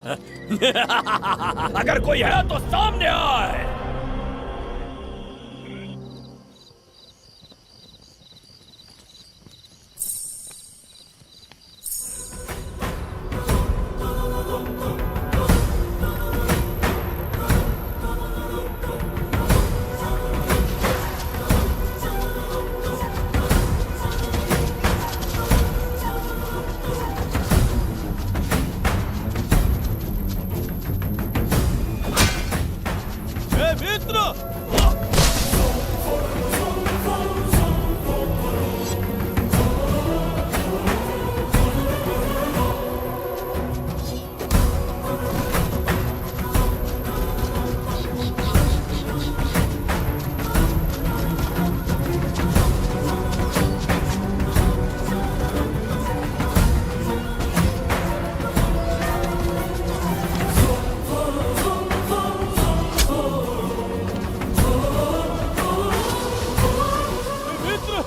अगर कोई है तो सामने आए। मित्र, मित्र,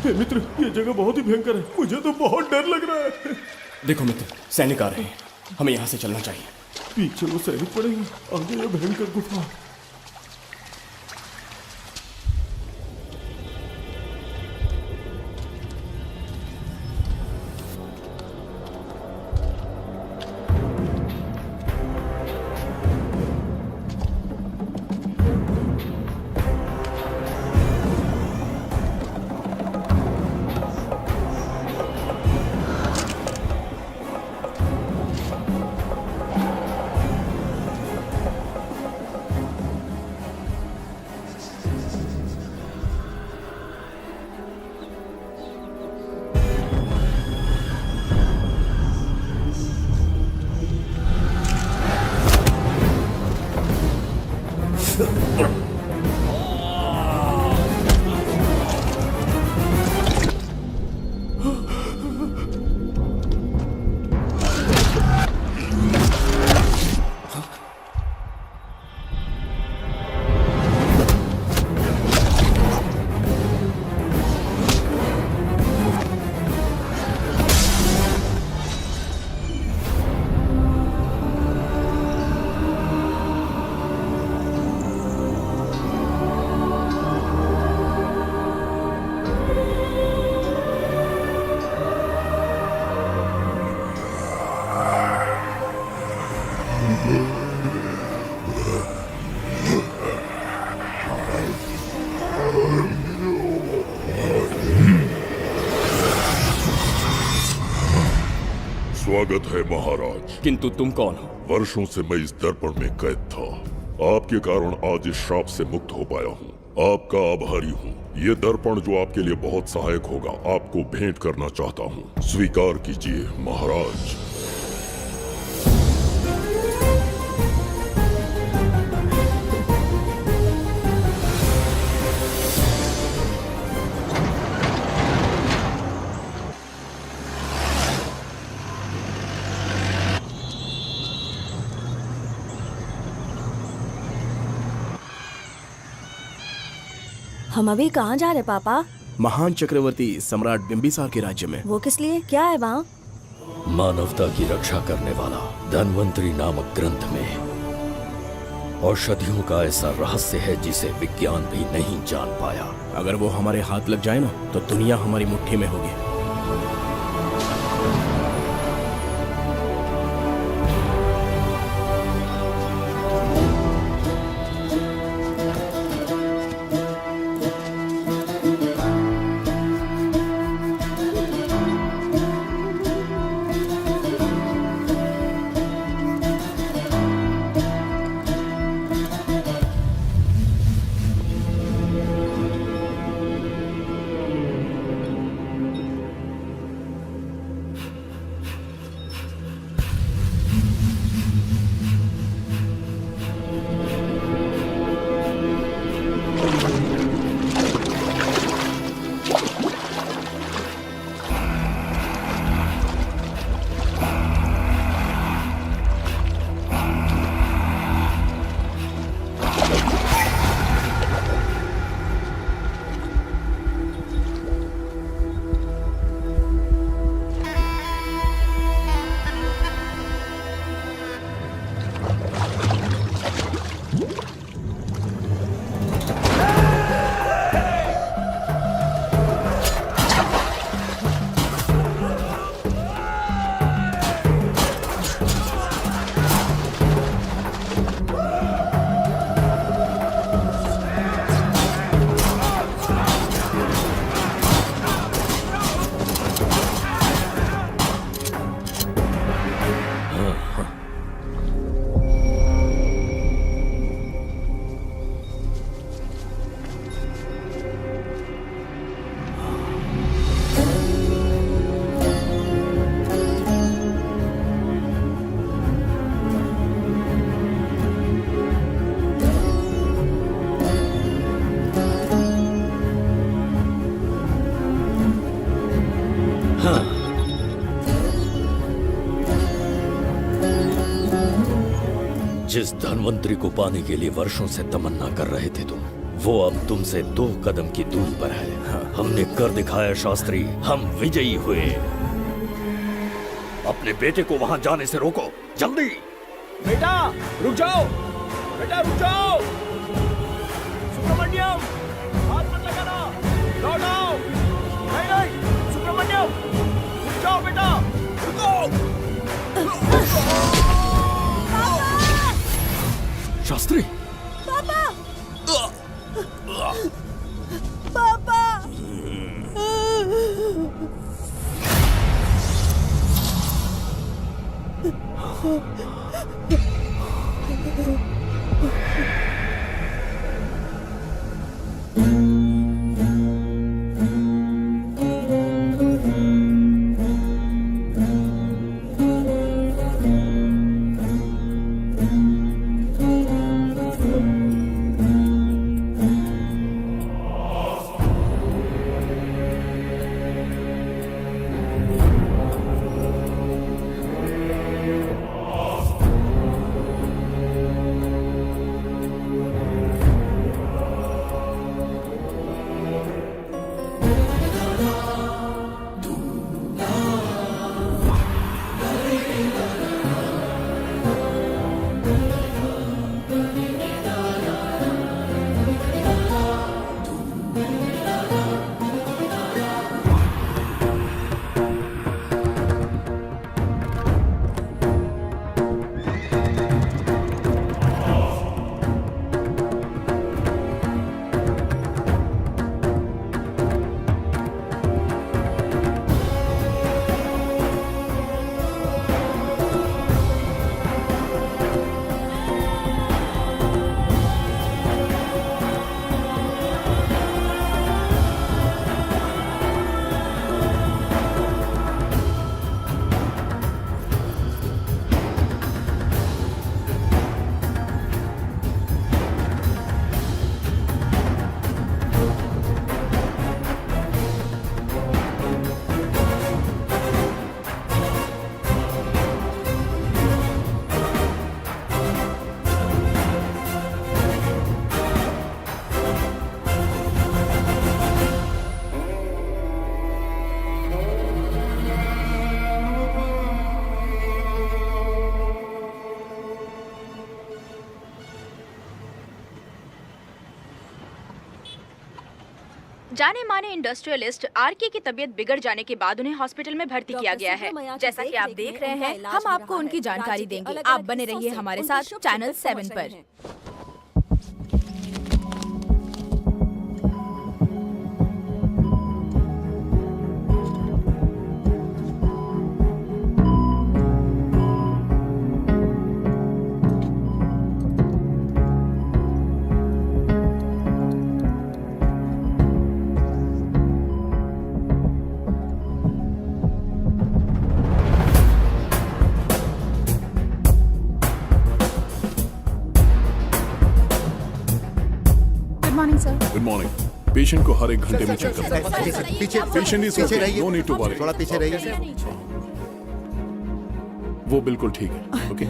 हे मित्र, ये जगह बहुत ही भयंकर है। मुझे तो बहुत डर लग रहा है। देखो मित्र, सैनिक आ रहे हैं। हमें यहाँ से चलना चाहिए। पीछे वो सैनिक पड़े हैं, आगे ये भयंकर गुफा। स्वागत है महाराज। किंतु तुम कौन हो? वर्षों से मैं इस दर्पण में कैद था। आपके कारण आज इस श्राप से मुक्त हो पाया हूँ। आपका आभारी हूँ। ये दर्पण जो आपके लिए बहुत सहायक होगा, आपको भेंट करना चाहता हूँ। स्वीकार कीजिए महाराज। हम अभी कहाँ जा रहे पापा? महान चक्रवर्ती सम्राट बिंबिसार के राज्य में। वो किस लिए? क्या है वहाँ? मानवता की रक्षा करने वाला धन्वंतरी नामक ग्रंथ में औषधियों का ऐसा रहस्य है जिसे विज्ञान भी नहीं जान पाया। अगर वो हमारे हाथ लग जाए ना, तो दुनिया हमारी मुट्ठी में होगी। धनवंतरी को पाने के लिए वर्षों से तमन्ना कर रहे थे तुम, वो अब तुमसे 2 कदम की दूरी पर है। हमने कर दिखाया शास्त्री, हम विजयी हुए। अपने बेटे को वहां जाने से रोको, जल्दी। बेटा रुक जाओ, बेटा रुक जाओ। सुब्रमण्यम, हाथ मत लगाना, लौट आओ। नहीं नहीं सुब्रमण्यम, रुक जाओ बेटा, रुको। शास्त्री, पापा पापा जाने माने इंडस्ट्रियलिस्ट आरके की तबीयत बिगड़ जाने के बाद उन्हें हॉस्पिटल में भर्ती किया गया है। जैसा कि आप देख रहे हैं, हम आपको उनकी जानकारी देंगे। आप बने रहिए हमारे साथ चैनल 7 पर। Good morning. पेशेंट को हर 1 घंटे में चेक करना है। पीछे पेशेंट इज पीछे रहिए, नो नीड टू वरी। थोड़ा पीछे रहिए। वो बिल्कुल ठीक है। ओके,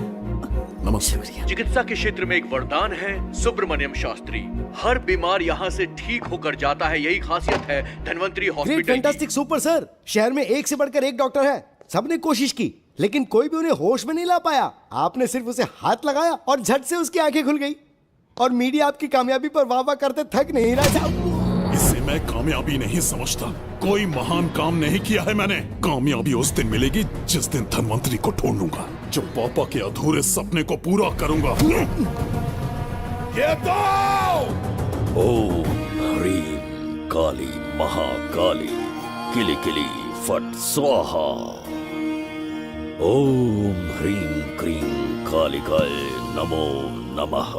नमस्ते। चिकित्सा के क्षेत्र में एक वरदान है सुब्रमण्यम शास्त्री। हर बीमार यहाँ से ठीक होकर जाता है, यही खासियत है धनवंतरी हॉस्पिटल की। Fantastic, super sir. शहर में एक से बढ़कर एक डॉक्टर है। सबने कोशिश की लेकिन कोई भी उन्हें होश में नहीं ला पाया। आपने सिर्फ उसे हाथ लगाया और झट से उसकी आंखें खुल गई। और मीडिया आपकी कामयाबी पर वाह वाह करते थक नहीं रहा। इसे मैं कामयाबी नहीं समझता। कोई महान काम नहीं किया है मैंने। कामयाबी उस दिन मिलेगी जिस दिन धनवंतरी को ढूंढूंगा, जो पापा के अधूरे सपने को पूरा करूंगा। ये दो! ओम ह्रीं काली महाकाली किली किली फट स्वाहा। ओम ह्रीं क्रीं कालिकाय नमो नमः।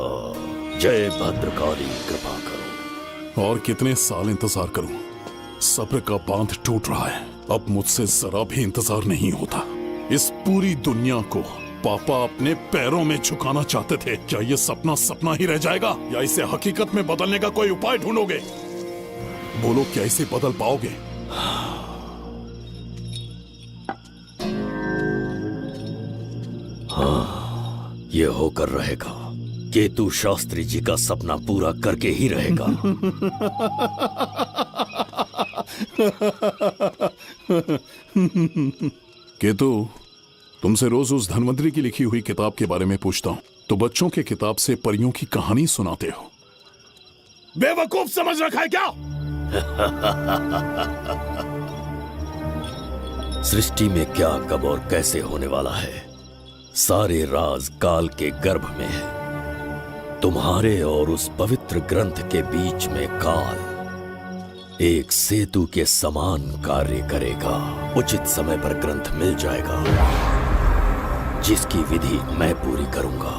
जय भद्रकाली, कृपा करो। और कितने साल इंतजार करूं? सब्र का बांध टूट रहा है। अब मुझसे जरा भी इंतजार नहीं होता। इस पूरी दुनिया को पापा अपने पैरों में झुकाना चाहते थे। क्या ये सपना सपना ही रह जाएगा या इसे हकीकत में बदलने का कोई उपाय ढूंढोगे? बोलो, क्या इसे बदल पाओगे? हाँ, ये होकर रहेगा। केतु शास्त्री जी का सपना पूरा करके ही रहेगा। केतु, तुमसे रोज उस धनवंतरी की लिखी हुई किताब के बारे में पूछता हूं तो बच्चों के किताब से परियों की कहानी सुनाते हो। बेवकूफ समझ रखा है क्या? सृष्टि में क्या, कब और कैसे होने वाला है, सारे राज काल के गर्भ में है। तुम्हारे और उस पवित्र ग्रंथ के बीच में काल एक सेतु के समान कार्य करेगा। उचित समय पर ग्रंथ मिल जाएगा, जिसकी विधि मैं पूरी करूंगा।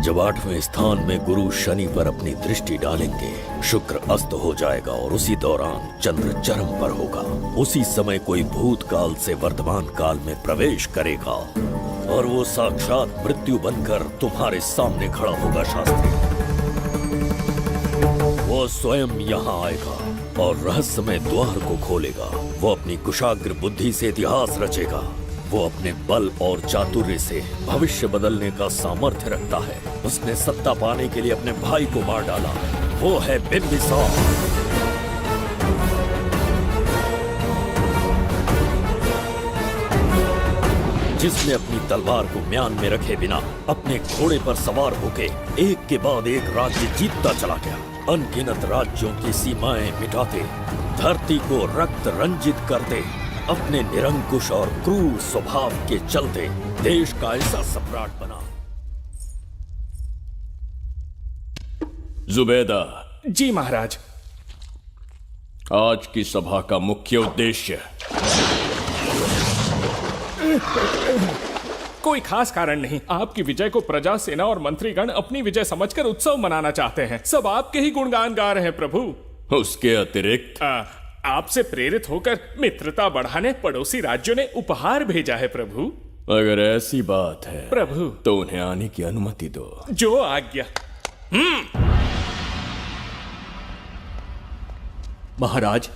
जब 8वें स्थान में गुरु शनि पर अपनी दृष्टि डालेंगे, शुक्र अस्त हो जाएगा और उसी दौरान चंद्र चरम पर होगा। उसी समय कोई भूतकाल से वर्तमान काल में प्रवेश करेगा और वो साक्षात मृत्यु बनकर तुम्हारे सामने खड़ा होगा। शास्त्री, वो स्वयं यहाँ आएगा और रहस्यमय द्वार को खोलेगा। वो अपनी कुशाग्र बुद्धि से इतिहास रचेगा। वो अपने बल और चातुर्य से भविष्य बदलने का सामर्थ्य रखता है। उसने सत्ता पाने के लिए अपने भाई को मार डाला। वो है बिंबिसार। जिसने अपनी तलवार को म्यान में रखे बिना अपने घोड़े पर सवार होके एक के बाद एक राज्य जीतता चला गया। अनगिनत राज्यों की सीमाएं मिटाते, धरती को रक्त रंजित करते, अपने निरंकुश और क्रूर स्वभाव के चलते देश का ऐसा सम्राट बना। जुबैदा। जी महाराज। आज की सभा का मुख्य उद्देश्य कोई खास कारण नहीं। आपकी विजय को प्रजा, सेना और मंत्रीगण अपनी विजय समझकर उत्सव मनाना चाहते हैं। सब आपके ही गुणगान गा रहे हैं प्रभु। उसके अतिरिक्त आपसे प्रेरित होकर मित्रता बढ़ाने पड़ोसी राज्यों ने उपहार भेजा है प्रभु। अगर ऐसी बात है प्रभु तो उन्हें आने की अनुमति दो। जो आज्ञा। महाराज,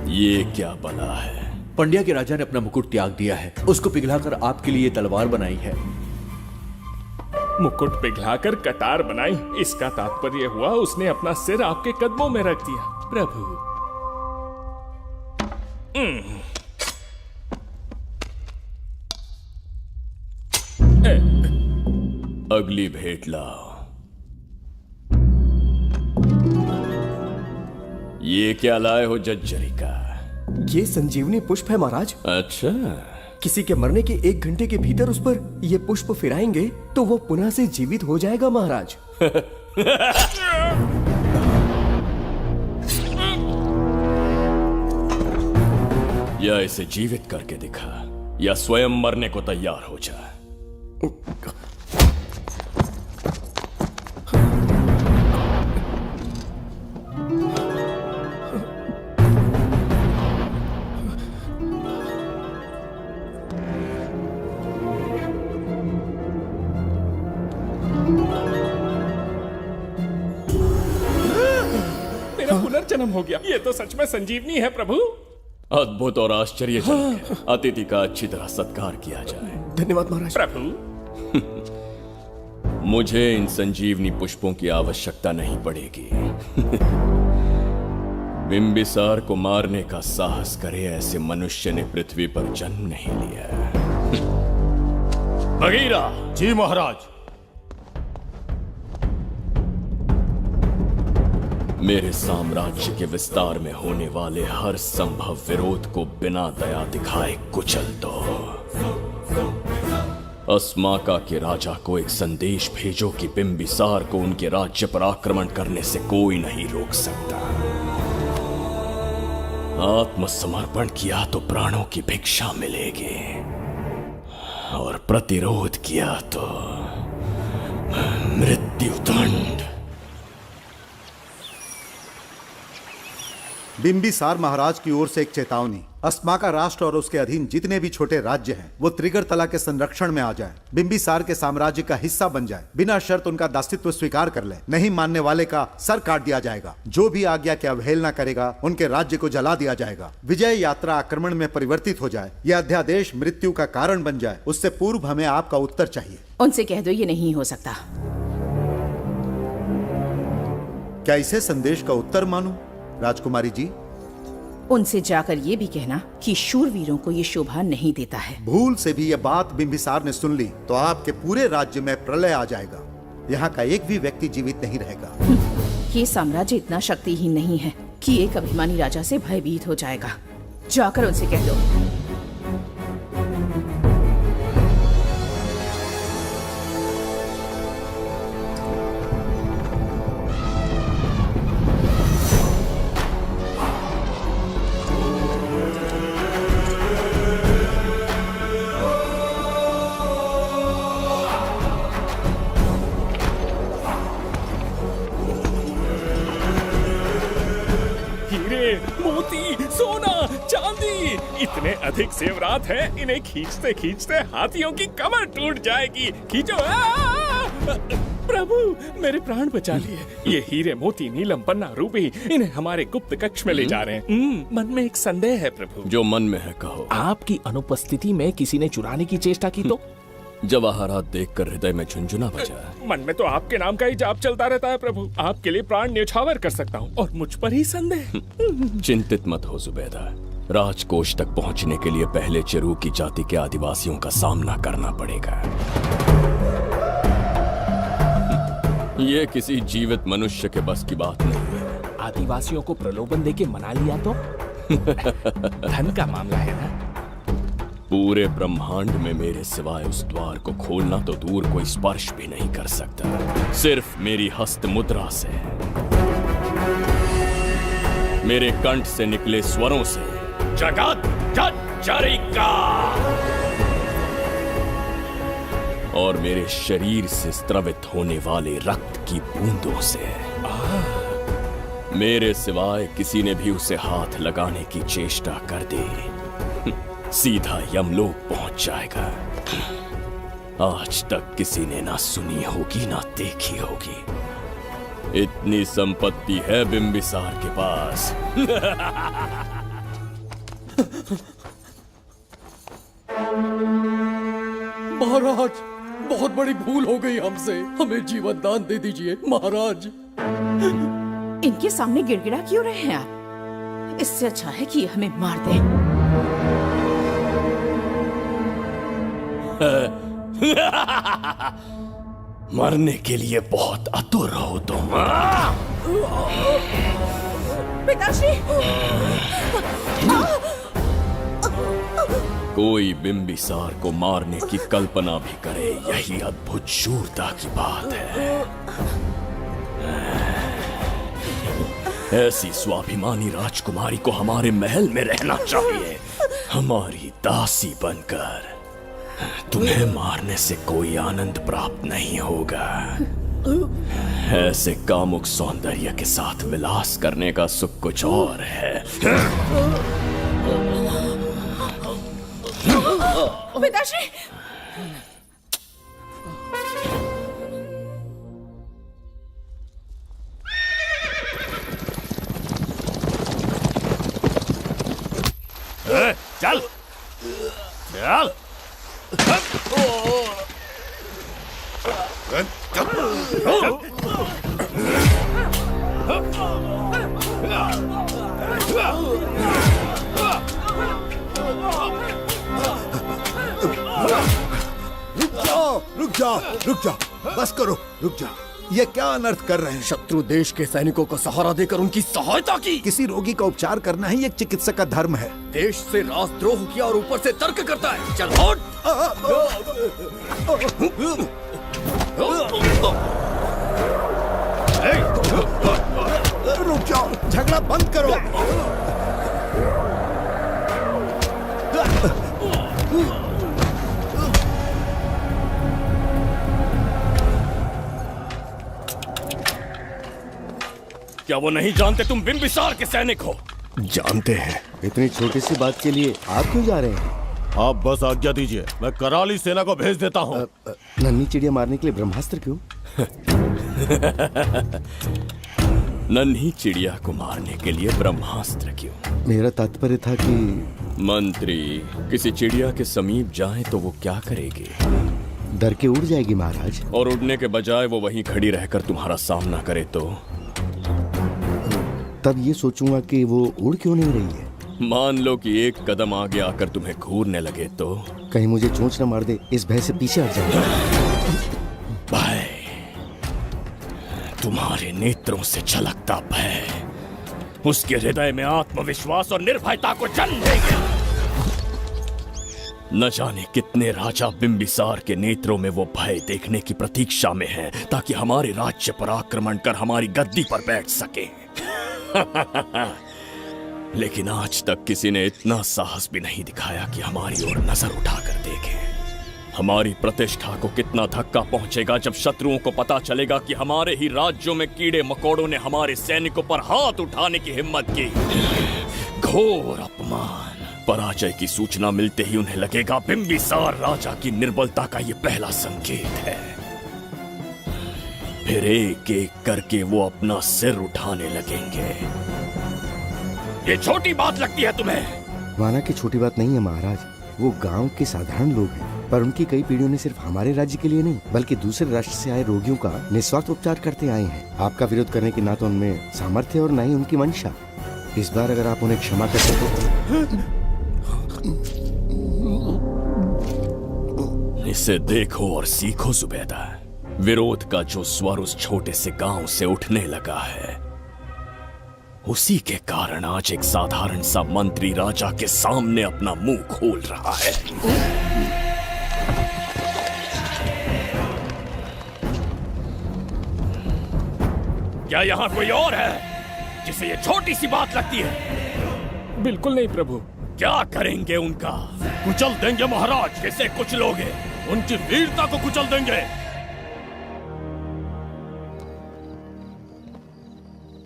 ये क्या बला है? पंड्या के राजा ने अपना मुकुट त्याग दिया है। उसको पिघलाकर आपके लिए तलवार बनाई है। मुकुट पिघलाकर कटार बनाई, इसका तात्पर्य हुआ उसने अपना सिर आपके कदमों में रख दिया प्रभु। अगली भेंट लाओ। ये क्या लाए हो जज्जरी का? ये संजीवनी पुष्प है महाराज। अच्छा, किसी के मरने के 1 घंटे के भीतर उस पर ये पुष्प फिराएंगे तो वो पुनः से जीवित हो जाएगा महाराज। या इसे जीवित करके दिखा या स्वयं मरने को तैयार हो जा। पुनर्जन्म हो गया। ये तो सच में संजीवनी है प्रभु। अद्भुत और आश्चर्यजनक है। अतिथि का अच्छी तरह सत्कार किया जाए। धन्यवाद महाराज। प्रभु, मुझे इन संजीवनी पुष्पों की आवश्यकता नहीं पड़ेगी। बिंबिसार को मारने का साहस करे ऐसे मनुष्य ने पृथ्वी पर जन्म नहीं लिया। बगीरा। जी महाराज। मेरे साम्राज्य के विस्तार में होने वाले हर संभव विरोध को बिना दया दिखाए कुचल दो। अस्माका के राजा को एक संदेश भेजो कि बिंबिसार को उनके राज्य पर आक्रमण करने से कोई नहीं रोक सकता। आत्मसमर्पण किया तो प्राणों की भिक्षा मिलेगी और प्रतिरोध किया तो मृत्युदंड। बिंबिसार महाराज की ओर से एक चेतावनी। अस्माका राष्ट्र और उसके अधीन जितने भी छोटे राज्य हैं वो त्रिगर्तला के संरक्षण में आ जाएं, बिंबिसार के साम्राज्य का हिस्सा बन जाए, बिना शर्त उनका दासत्व स्वीकार कर ले। नहीं मानने वाले का सर काट दिया जाएगा। जो भी आज्ञा की अवहेलना करेगा उनके राज्य को जला दिया जाएगा। विजय यात्रा आक्रमण में परिवर्तित हो जाए, यह अध्यादेश मृत्यु का कारण बन जाए, उससे पूर्व हमें आपका उत्तर चाहिए। उनसे कह दो ये नहीं हो सकता। क्या इसे संदेश का उत्तर मानूं, राजकुमारी जी? उनसे जाकर ये भी कहना कि शूरवीरों को ये शोभा नहीं देता है। भूल से भी ये बात बिंबिसार ने सुन ली तो आपके पूरे राज्य में प्रलय आ जाएगा। यहाँ का एक भी व्यक्ति जीवित नहीं रहेगा। ये साम्राज्य इतना शक्तिहीन नहीं है कि एक अभिमानी राजा से भयभीत हो जाएगा। जाकर उनसे कह दो। मोती, सोना, चांदी, इतने अधिक जेवरात हैं, इन्हें खींचते खींचते हाथियों की कमर टूट जाएगी। खींचो। प्रभु, मेरे प्राण बचा लिए। ये हीरे, मोती, नीलम, पन्ना, रूबी, इन्हें हमारे गुप्त कक्ष में ले जा रहे हैं। मन में एक संदेह है प्रभु। जो मन में है कहो। आपकी अनुपस्थिति में किसी ने चुराने की चेष्टा की तो? जवाहरात देखकर हृदय में झुंझुना बजा। मन में तो आपके नाम का ही जाप चलता रहता है प्रभु। आपके लिए प्राण न्यौछावर कर सकता हूँ और मुझ पर ही संदेह। चिंतित मत हो जुबैदा। राजकोष तक पहुँचने के लिए पहले चिरूकी जाति के आदिवासियों का सामना करना पड़ेगा। ये किसी जीवित मनुष्य के बस की बात नहीं है। आदिवासियों को प्रलोभन देके मना लिया तो? धन का मामला है ना। पूरे ब्रह्मांड में मेरे सिवाय उस द्वार को खोलना तो दूर कोई स्पर्श भी नहीं कर सकता। सिर्फ मेरी हस्त मुद्रा से, मेरे कंठ से निकले स्वरों से जगत जर्जरिका और मेरे शरीर से स्त्रवित होने वाले रक्त की बूंदों से। मेरे सिवाय किसी ने भी उसे हाथ लगाने की चेष्टा कर दी, सीधा यमलोक पहुंच जाएगा। आज तक किसी ने ना सुनी होगी ना देखी होगी। इतनी संपत्ति है बिंबिसार के पास। महाराज, बहुत बड़ी भूल हो गई हमसे। हमें जीवन दान दे दीजिए महाराज। इनके सामने गिड़गिड़ा क्यों रहे हैं आप? इससे अच्छा है कि हमें मार दें। मरने के लिए बहुत आतुर हो तुम। पिताश्री! कोई बिंबिसार को मारने की कल्पना भी करे, यही अद्भुत शूरता की बात है। ऐसी स्वाभिमानी राजकुमारी को हमारे महल में रहना चाहिए, हमारी दासी बनकर। तुम्हें मारने से कोई आनंद प्राप्त नहीं होगा। ऐसे कामुक सौंदर्य के साथ विलास करने का सुख कुछ और है। पिताश्री! चल चल। रुक जाओ, बस करो, रुक जाओ। ये क्या अनर्थ कर रहे हैं? शत्रु देश के सैनिकों को सहारा देकर उनकी सहायता की। किसी रोगी का उपचार करना ही एक चिकित्सक का धर्म है। देश से राजद्रोह किया और ऊपर से तर्क करता है। चल हट! रुक जाओ, झगड़ा बंद करो। क्या वो नहीं जानते तुम बिंबिसार के सैनिक हो? जानते हैं। इतनी छोटी सी बात के लिए आप क्यों जा रहे हैं? आप बस आज्ञा दीजिए, मैं कराली सेना को भेज देता हूँ। नन्ही चिड़िया मारने के लिए ब्रह्मास्त्र क्यों? नन्ही चिड़िया को मारने के लिए ब्रह्मास्त्र क्यों? मेरा तात्पर्य था कि मंत्री किसी चिड़िया के समीप जाए तो वो क्या करेगी? डर के उड़ जाएगी महाराज। और उड़ने के बजाय वो वहीं खड़ी रहकर तुम्हारा सामना करे तो? तब ये सोचूंगा कि वो उड़ क्यों नहीं रही है। मान लो कि एक कदम आगे आकर तुम्हें घूरने लगे तो? कहीं मुझे चोंच न मार दे, इस भय से पीछे हट जाऊंगा। भय, तुम्हारे नेत्रों से झलकता भय उसके हृदय में आत्मविश्वास और निर्भयता को जन्म देंगे। न जाने कितने राजा बिंबिसार के नेत्रों में वो भय देखने की प्रतीक्षा में हैं, ताकि हमारे राज्य पर आक्रमण कर हमारी गद्दी पर बैठ सके। लेकिन आज तक किसी ने इतना साहस भी नहीं दिखाया कि हमारी ओर नजर उठाकर देखे। हमारी प्रतिष्ठा को कितना धक्का पहुंचेगा जब शत्रुओं को पता चलेगा कि हमारे ही राज्यों में कीड़े मकोड़ों ने हमारे सैनिकों पर हाथ उठाने की हिम्मत की। घोर अपमान। पराजय की सूचना मिलते ही उन्हें लगेगा बिंबिसार राजा की निर्बलता का ये पहला संकेत है। फिर एक एक करके वो अपना सिर उठाने लगेंगे। ये छोटी बात लगती है तुम्हें? माना कि छोटी बात नहीं है महाराज। वो गांव के साधारण लोग हैं, पर उनकी कई पीढ़ियों ने सिर्फ हमारे राज्य के लिए नहीं बल्कि दूसरे राष्ट्र से आए रोगियों का निस्वार्थ उपचार करते आए हैं। आपका विरोध करने की ना तो उनमें सामर्थ्य और ना ही उनकी मंशा। इस बार अगर आप उन्हें क्षमा कर सको। इसे देखो और सीखो जुबैदा। विरोध का जो स्वर उस छोटे से गांव से उठने लगा है, उसी के कारण आज एक साधारण सा मंत्री राजा के सामने अपना मुंह खोल रहा है। क्या यहाँ कोई और है जिसे ये छोटी सी बात लगती है? बिल्कुल नहीं प्रभु। क्या करेंगे उनका? कुचल देंगे महाराज। कैसे कुचलोगे? उनकी वीरता को कुचल देंगे।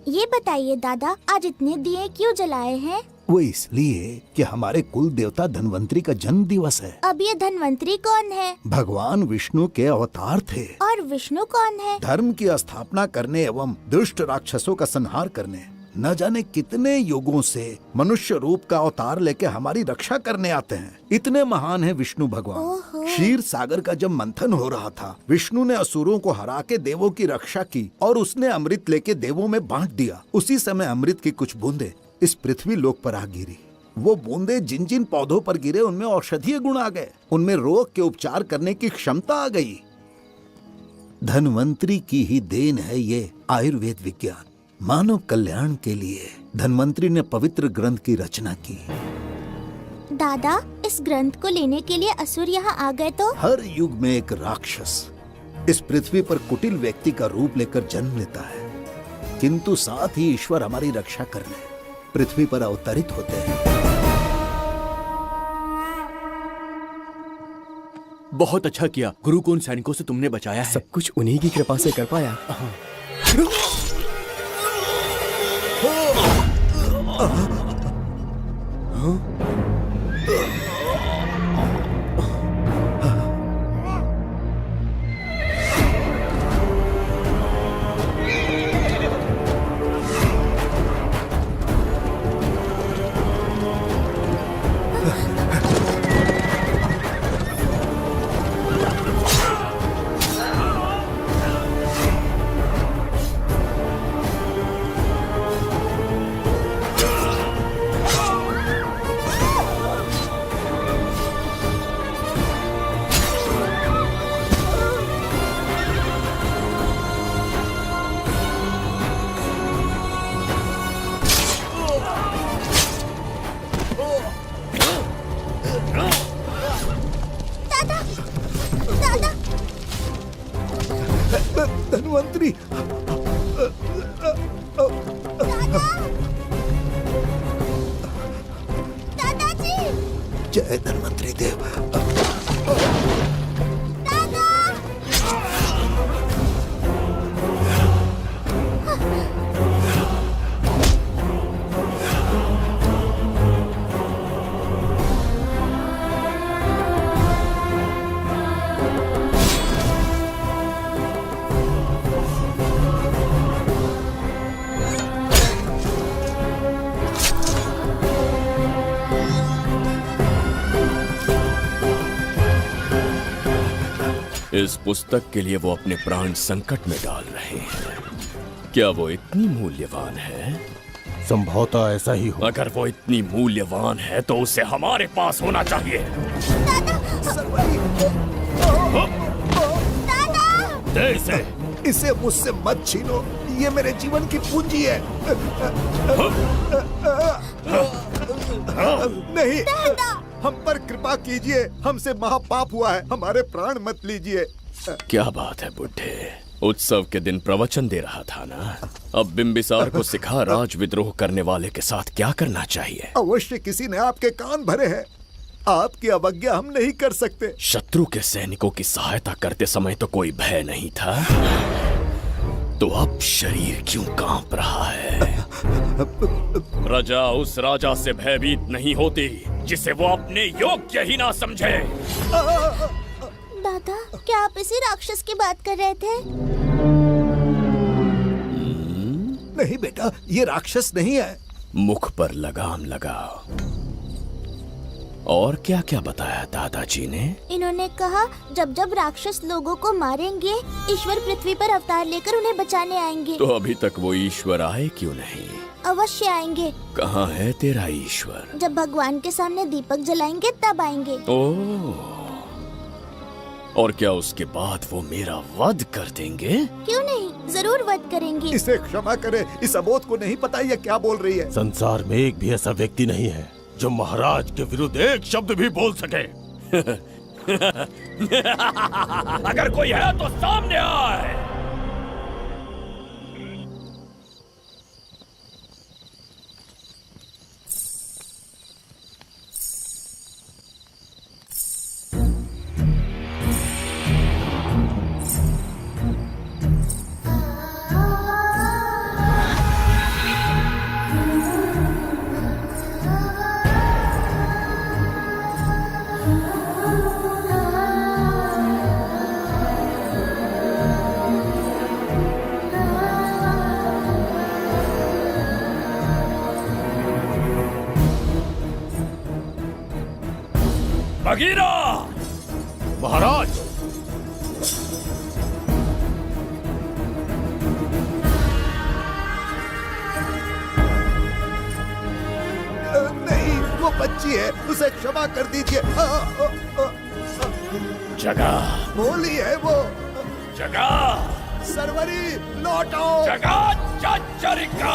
ये बताइए दादा, आज इतने दिए क्यों जलाए हैं? वो इसलिए कि हमारे कुल देवता धन्वंतरी का जन्म दिवस है। अब ये धन्वंतरी कौन है? भगवान विष्णु के अवतार थे। और विष्णु कौन है? धर्म की स्थापना करने एवं दुष्ट राक्षसों का संहार करने। न जाने कितने युगों से मनुष्य रूप का अवतार लेके हमारी रक्षा करने आते हैं। इतने महान है विष्णु भगवान। क्षीर सागर का जब मंथन हो रहा था, विष्णु ने असुरों को हरा के देवों की रक्षा की और उसने अमृत लेके देवों में बांट दिया। उसी समय अमृत की कुछ बूंदे इस पृथ्वी लोक पर आ गिरी। वो बूंदे जिन जिन पौधों पर गिरे उनमें औषधीय गुण आ गए, उनमें रोग के उपचार करने की क्षमता आ गई। धन्वंतरी की ही देन है ये आयुर्वेद विज्ञान। मानव कल्याण के लिए धन्वंतरी ने पवित्र ग्रंथ की रचना की। दादा, इस ग्रंथ को लेने के लिए असुर यहाँ आ गए तो? हर युग में एक राक्षस इस पृथ्वी पर कुटिल व्यक्ति का रूप लेकर जन्म लेता है, किंतु साथ ही ईश्वर हमारी रक्षा करने पृथ्वी पर अवतरित होते हैं। बहुत अच्छा किया गुरु को उन सैनिकों से तुमने बचाया है। सब कुछ उन्हीं की कृपा से कर पाया। धन्वंतरी, दादाजी, जय धन्वंतरी देव। दादा! इस पुस्तक के लिए वो अपने प्राण संकट में डाल रहे हैं। क्या वो इतनी मूल्यवान है? संभवतः ऐसा ही हो। अगर वो इतनी मूल्यवान है तो उसे हमारे पास होना चाहिए। दे इसे मुझसे मत छीनो, ये मेरे जीवन की पूंजी है। नहीं, हम पर कृपा कीजिए, हमसे महापाप हुआ है, हमारे प्राण मत लीजिए। क्या बात है बुड्ढे, उत्सव के दिन प्रवचन दे रहा था ना। अब बिंबिसार को सिखा राज विद्रोह करने वाले के साथ क्या करना चाहिए। अवश्य किसी ने आपके कान भरे हैं, आपकी अवज्ञा हम नहीं कर सकते। शत्रु के सैनिकों की सहायता करते समय तो कोई भय नहीं था, तो अब शरीर क्यों कांप रहा है? प्रजा उस राजा से भयभीत नहीं होती जिसे वो अपने योग्य ही ना समझे। दादा, क्या आप इसी राक्षस की बात कर रहे थे? नहीं बेटा, ये राक्षस नहीं है। मुख पर लगाम लगाओ। और क्या क्या बताया दादाजी ने? इन्होंने कहा जब जब राक्षस लोगों को मारेंगे, ईश्वर पृथ्वी पर अवतार लेकर उन्हें बचाने आएंगे। तो अभी तक वो ईश्वर आए क्यों नहीं? अवश्य आएंगे। कहाँ है तेरा ईश्वर? जब भगवान के सामने दीपक जलाएंगे तब आएंगे। ओह, और क्या उसके बाद वो मेरा वध कर देंगे? क्यों नहीं, जरूर वध करेंगे। इसे क्षमा करे, इस अबोध को नहीं पता ये क्या बोल रही है। संसार में एक भी ऐसा व्यक्ति नहीं है जो महाराज के विरुद्ध एक शब्द भी बोल सके। अगर कोई है तो सामने आए। बगीरा! महाराज! नहीं, वो बच्ची है, उसे क्षमा कर दीजिए। जगह बोली है वो। जगह सरवरी लौटो। जगह चचरिका।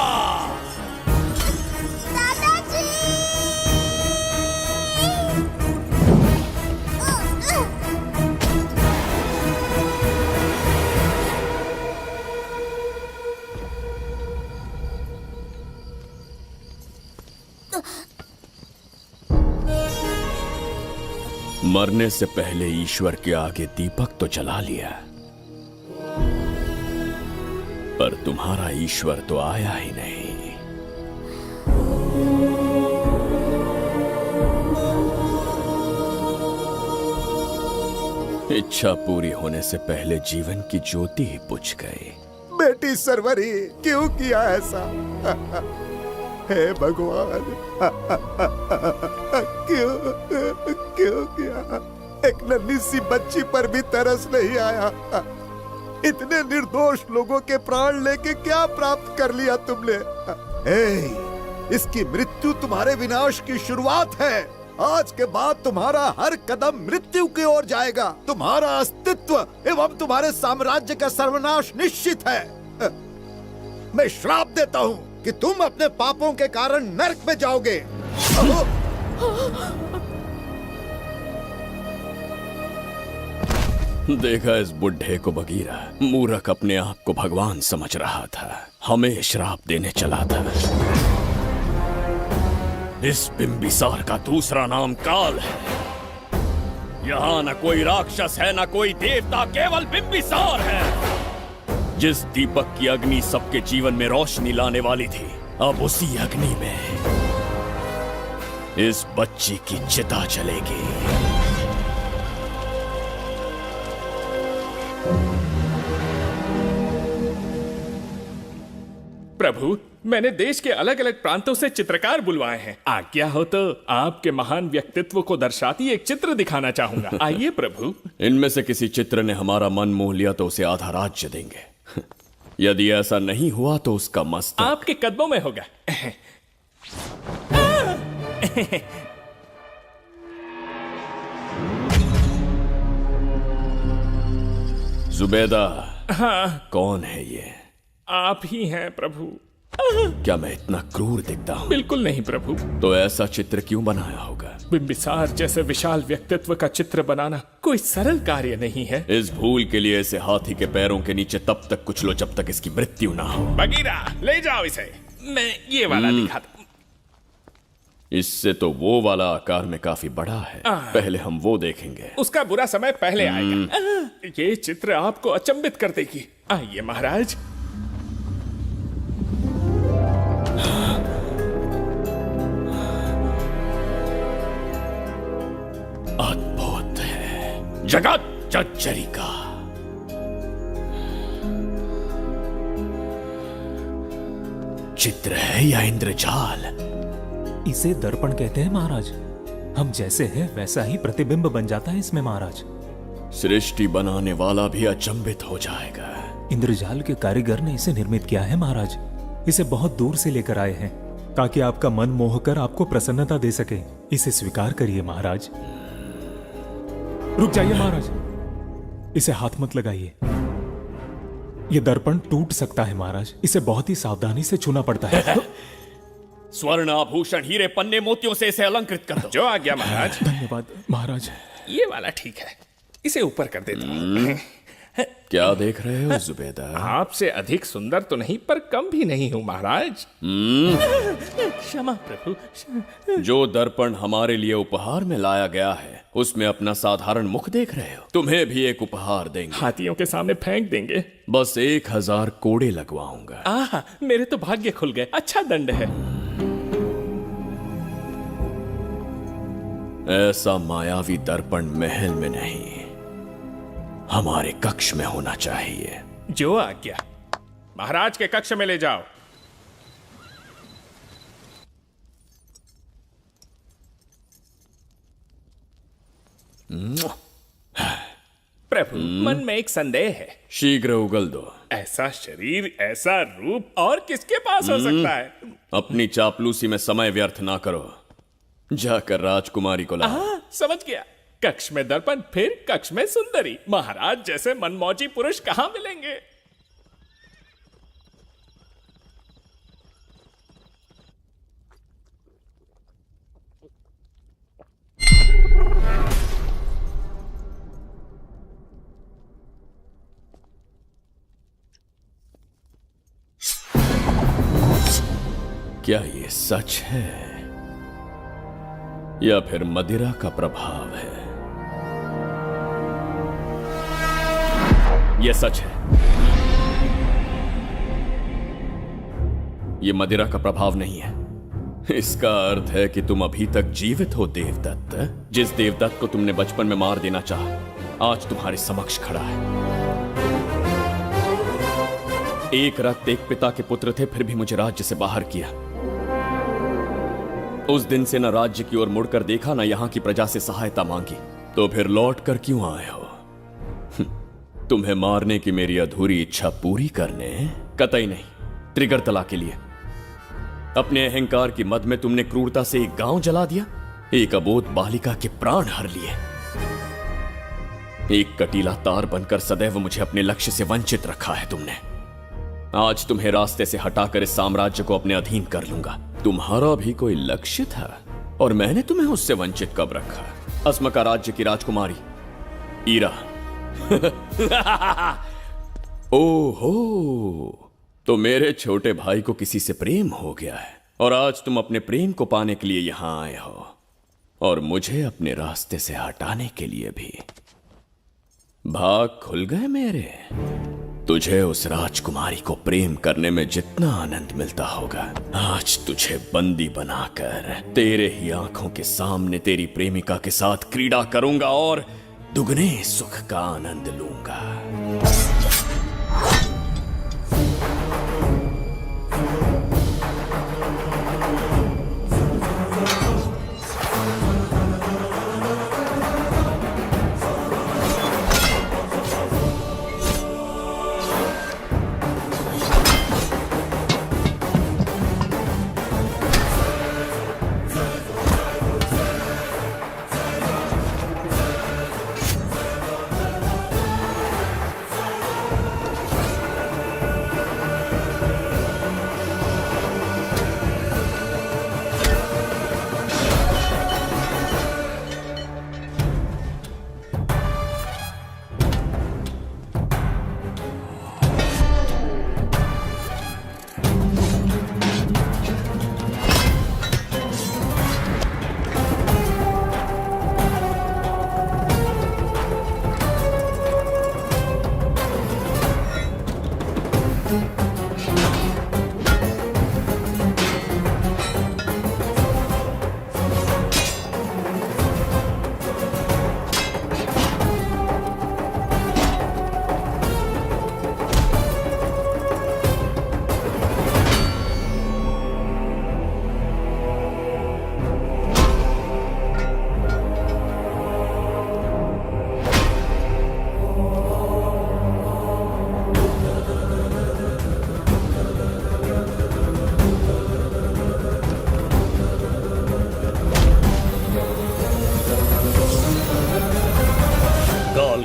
मरने से पहले ईश्वर के आगे दीपक तो जला लिया, पर तुम्हारा ईश्वर तो आया ही नहीं। इच्छा पूरी होने से पहले जीवन की ज्योति ही बुझ गई। बेटी सरवरी, क्यों किया ऐसा? हे भगवान, क्यों किया? एक नन्ही सी बच्ची पर भी तरस नहीं आया। इतने निर्दोष लोगों के प्राण लेके क्या प्राप्त कर लिया तुमने? इसकी मृत्यु तुम्हारे विनाश की शुरुआत है। आज के बाद तुम्हारा हर कदम मृत्यु की ओर जाएगा। तुम्हारा अस्तित्व एवं तुम्हारे साम्राज्य का सर्वनाश निश्चित है। मैं श्राप देता हूँ कि तुम अपने पापों के कारण नरक में जाओगे। देखा इस बुढ़े को बगीरा, मूर्ख अपने आप को भगवान समझ रहा था, हमें श्राप देने चला था। इस बिंबिसार का दूसरा नाम काल है। यहाँ न कोई राक्षस है न कोई देवता, केवल बिंबिसार है। जिस दीपक की अग्नि सबके जीवन में रोशनी लाने वाली थी, अब उसी अग्नि में इस बच्ची की चिता जलेगी। प्रभु, मैंने देश के अलग अलग प्रांतों से चित्रकार बुलवाए हैं। आज्ञा हो तो आपके महान व्यक्तित्व को दर्शाती एक चित्र दिखाना चाहूंगा। आइए प्रभु। इनमें से किसी चित्र ने हमारा मन मोह लिया तो उसे आधा राज्य देंगे। यदि ऐसा नहीं हुआ तो उसका मस्तक आपके कदमों में होगा। जुबैदा, हाँ, कौन है ये? आप ही हैं प्रभु। क्या मैं इतना क्रूर दिखता हूँ? बिल्कुल नहीं प्रभु। तो ऐसा चित्र क्यों बनाया होगा? बिंबिसार जैसे विशाल व्यक्तित्व का चित्र बनाना कोई सरल कार्य नहीं है। इस भूल के लिए इसे हाथी के पैरों के नीचे तब तक कुचलो जब तक इसकी मृत्यु ना हो। बगीरा, ले जाओ इसे। मैं ये वाला दिखाता। इससे तो वो वाला आकार में काफी बड़ा है। पहले हम वो देखेंगे। उसका बुरा समय पहले आएगा। ये चित्र आपको अचंभित कर देगी। आइए महाराज। अद्भुत है। जगत जज्जरी का चित्र है या इंद्रजाल? इसे दर्पण कहते हैं महाराज। हम जैसे हैं वैसा ही प्रतिबिंब बन जाता है इसमें महाराज। सृष्टि बनाने वाला भी अचंभित हो जाएगा। इंद्रजाल के कारीगर ने इसे निर्मित किया है महाराज। इसे बहुत दूर से लेकर आए हैं ताकि आपका मन मोह कर आपको प्रसन्नता दे सके। इसे स्वीकार करिए महाराज। रुक जाइए महाराज, इसे हाथ मत लगाइए। यह दर्पण टूट सकता है महाराज। इसे बहुत ही सावधानी से छूना पड़ता है। स्वर्ण आभूषण हीरे पन्ने मोतियों से इसे अलंकृत कर दो। जो आज्ञा महाराज। धन्यवाद महाराज। ये वाला ठीक है, इसे ऊपर कर देता हूं। क्या देख रहे हो जुबैदा? आपसे अधिक सुंदर तो नहीं पर कम भी नहीं हूं महाराज। क्षमा प्रभु। जो दर्पण हमारे लिए उपहार में लाया गया है उसमें अपना साधारण मुख देख रहे हो। तुम्हें भी एक उपहार देंगे। हाथियों के सामने फेंक देंगे। बस 1000 कोड़े लगवाऊंगा। आहा, मेरे तो भाग्य खुल गए। अच्छा दंड है। ऐसा मायावी दर्पण महल में नहीं, हमारे कक्ष में होना चाहिए। जो आज्ञा। महाराज के कक्ष में ले जाओ। प्रभु, मन में एक संदेह है। शीघ्र उगल दो। ऐसा शरीर, ऐसा रूप और किसके पास हो सकता है? अपनी चापलूसी में समय व्यर्थ ना करो। जाकर राजकुमारी को लाओ। समझ गया। कक्ष में दर्पण, फिर कक्ष में सुंदरी। महाराज जैसे मनमौजी पुरुष कहां मिलेंगे? क्या ये सच है या फिर मदिरा का प्रभाव है? यह सच है। यह मदिरा का प्रभाव नहीं है। इसका अर्थ है कि तुम अभी तक जीवित हो देवदत्त। जिस देवदत्त को तुमने बचपन में मार देना चाहा आज तुम्हारे समक्ष खड़ा है। एक रक्त एक पिता के पुत्र थे, फिर भी मुझे राज्य से बाहर किया। उस दिन से न राज्य की ओर मुड़कर देखा, न यहां की प्रजा से सहायता मांगी। तो फिर लौट कर क्यों आए हो? तुम्हें मारने की मेरी अधूरी इच्छा पूरी करने? कतई नहीं, त्रिगर्तला के लिए। अपने अहंकार की मद में तुमने क्रूरता से एक गांव जला दिया, एक अबोध बालिका के प्राण हर लिए। एक कटीला तार बनकर सदैव मुझे अपने लक्ष्य से वंचित रखा है तुमने। आज तुम्हें रास्ते से हटाकर इस साम्राज्य को अपने अधीन कर लूंगा। तुम्हारा भी कोई लक्ष्य था और मैंने तुम्हें उससे वंचित कब रखा? अस्मका राज्य की राजकुमारी ईरा। ओहो, तो मेरे छोटे भाई को किसी से प्रेम हो गया है और आज तुम अपने प्रेम को पाने के लिए यहां आए हो और मुझे अपने रास्ते से हटाने के लिए भी। भाग खुल गए मेरे। तुझे उस राजकुमारी को प्रेम करने में जितना आनंद मिलता होगा, आज तुझे बंदी बनाकर तेरे ही आंखों के सामने तेरी प्रेमिका के साथ क्रीड़ा करूंगा और दुगने सुख का आनंद लूंगा।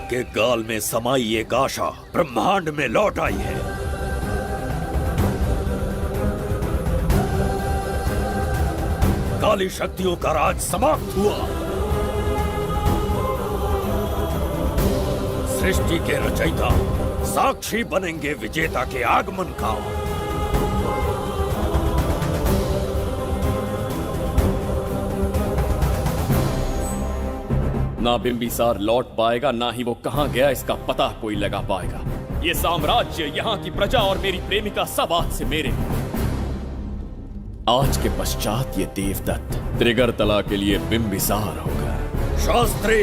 के गाल में समाई एक आशा ब्रह्मांड में लौट आई है। काली शक्तियों का राज समाप्त हुआ। सृष्टि के रचयिता साक्षी बनेंगे विजेता के आगमन का। ना बिंबिसार लौट पाएगा, ना ही वो कहां गया इसका पता कोई लगा पाएगा। ये साम्राज्य, यहाँ की प्रजा और मेरी प्रेमिका सब आज से मेरे। आज के पश्चात ये देवदत्त त्रिगर्तला के लिए बिंबिसार होगा। शास्त्री,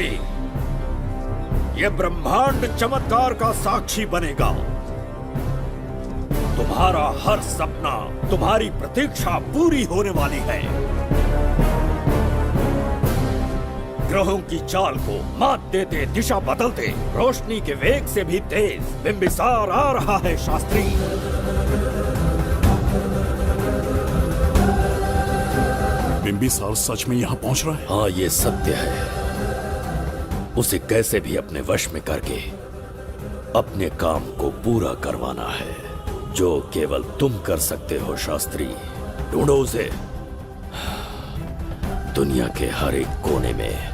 ये ब्रह्मांड चमत्कार का साक्षी बनेगा। तुम्हारा हर सपना, तुम्हारी प्रतीक्षा पूरी होने वाली है। ग्रहों की चाल को मात देते, दिशा बदलते, रोशनी के वेग से भी तेज बिंबिसार आ रहा है शास्त्री। बिंबिसार सच में यहाँ पहुँच रहा है? हाँ, ये सत्य है। उसे कैसे भी अपने वश में करके अपने काम को पूरा करवाना है, जो केवल तुम कर सकते हो शास्त्री। ढूंढो उसे दुनिया के हर एक कोने में।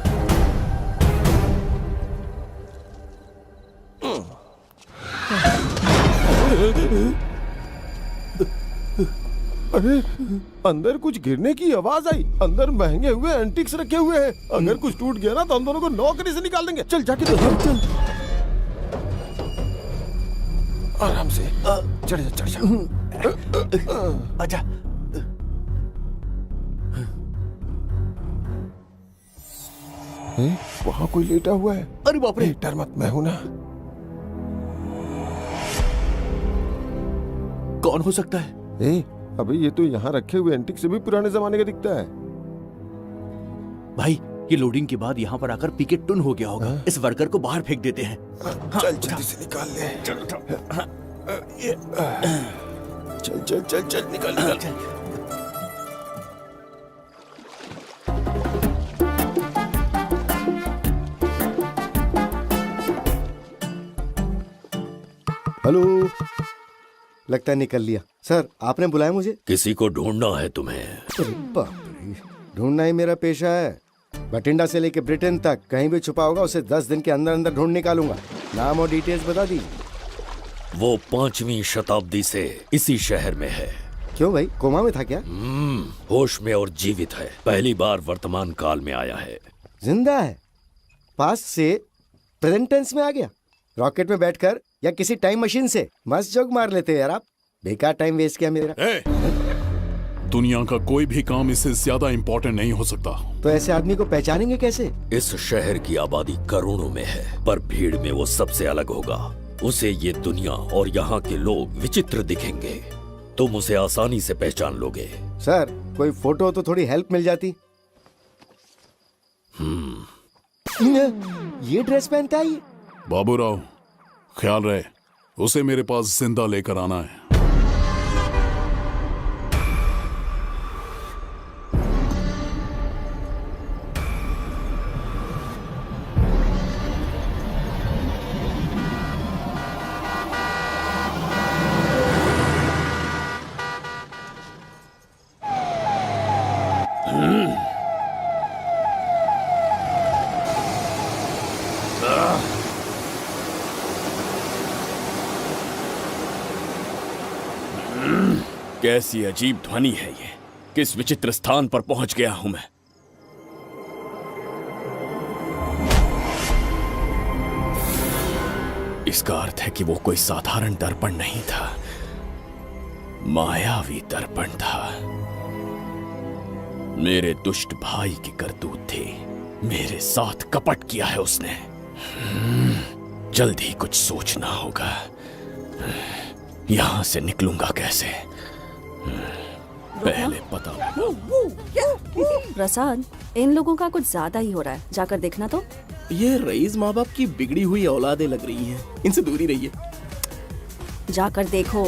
अरे, अंदर कुछ गिरने की आवाज आई। अंदर महंगे हुए एंटिक्स रखे हुए हैं। अगर कुछ टूट गया ना तो हम दोनों को नौकरी से निकाल देंगे। चल जाके देख, चल। आराम से चढ़ जा, चढ़ जा। आजा। वहाँ कोई लेटा हुआ है। अरे बाप रे, डर मत, मैं हूं ना। कौन हो सकता है? अभी ये तो यहाँ रखे हुए एंटिक से भी पुराने जमाने का दिखता है। भाई, ये लोडिंग के बाद यहाँ पर आकर पीके टुन हो गया होगा। इस वर्कर को बाहर फेंक देते हैं। चल जल्दी से निकाल ले। चल चल चल चल, निकाल निकाल। हेलो, लगता है निकल लिया। सर, आपने बुलाया मुझे? किसी को ढूंढना है तुम्हें। अरे बाप रे, ढूंढना ही मेरा पेशा है। बठिंडा से लेके ब्रिटेन तक कहीं भी छुपा होगा उसे 10 दिन के अंदर अंदर ढूंढ निकालूंगा। नाम और डिटेल्स बता दीजिए। वो 5वीं शताब्दी से इसी शहर में है। क्यों भाई, कोमा में था क्या? होश में और जीवित है। पहली बार वर्तमान काल में आया है। जिंदा है? पास्ट से प्रेजेंट टेंस में आ गया? रॉकेट में बैठकर या किसी टाइम मशीन से? मस्त जोक मार लेते हो यार आप। बेकार टाइम वेस्ट किया मेरा। दुनिया का कोई भी काम इससे ज्यादा इंपॉर्टेंट नहीं हो सकता। तो ऐसे आदमी को पहचानेंगे कैसे? इस शहर की आबादी करोड़ों में है, पर भीड़ में वो सबसे अलग होगा। उसे ये दुनिया और यहाँ के लोग विचित्र दिखेंगे। तुम उसे आसानी से पहचान लोगे। सर, कोई फोटो तो थोड़ी हेल्प मिल जाती। ये ड्रेस पहनता है ये? बाबूराव, ख्याल रहे, उसे मेरे पास जिंदा लेकर आना है। कैसी अजीब ध्वनि है ये। किस विचित्र स्थान पर पहुंच गया हूं मैं। इसका अर्थ है कि वो कोई साधारण दर्पण नहीं था, मायावी दर्पण था। मेरे दुष्ट भाई की करतूत थी। मेरे साथ कपट किया है उसने। जल्द ही कुछ सोचना होगा। यहां से निकलूंगा कैसे, पहले पता लगा। प्रसाद, इन लोगों का कुछ ज्यादा ही हो रहा है। जाकर देखना तो। ये रईस माँ बाप की बिगड़ी हुई औलादें लग रही हैं। इनसे दूरी रहिए। जाकर देखो।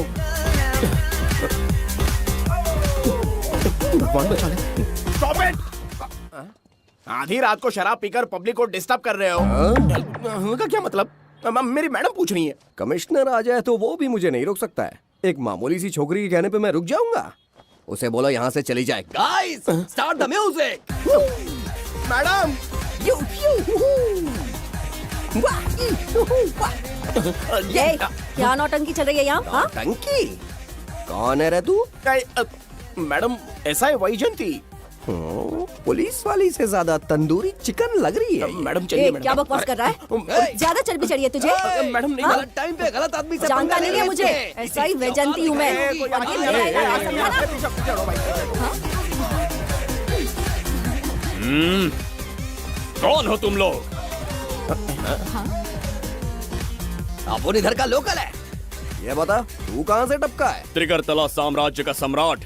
भगवान बचा ले। Stop it! आधी रात को शराब पीकर पब्लिक को डिस्टर्ब कर रहे हो। का क्या मतलब? मेरी मैडम पूछ रही है। कमिश्नर आ जाए तो वो भी मुझे नहीं रोक सकता है। एक मामूली सी छोकरी के कहने पे मैं रुक जाऊंगा? उसे बोलो यहाँ से चली जाए। Guys, start the music. Madam, ये क्या नौटंकी चल रही है यहाँ? हाँ? टंकी? कौन है रे तू? मैडम, ऐसा है वैजंती। पुलिस वाली से ज्यादा तंदूरी चिकन लग रही है। मैडम चलिए। क्या बकवास कर रहा है? ज्यादा चर्बी चढ़ी है तुझे? मैडम नहीं, गलत टाइम पे गलत आदमी से जानता नहीं है मुझे। ऐसा ही वैजंती हूँ मैं। कौन हो तुम लोग? अपन इधर का लोकल है। ये बता, तू कहाँ से टपका है? त्रिगर्तला साम्राज्य का सम्राट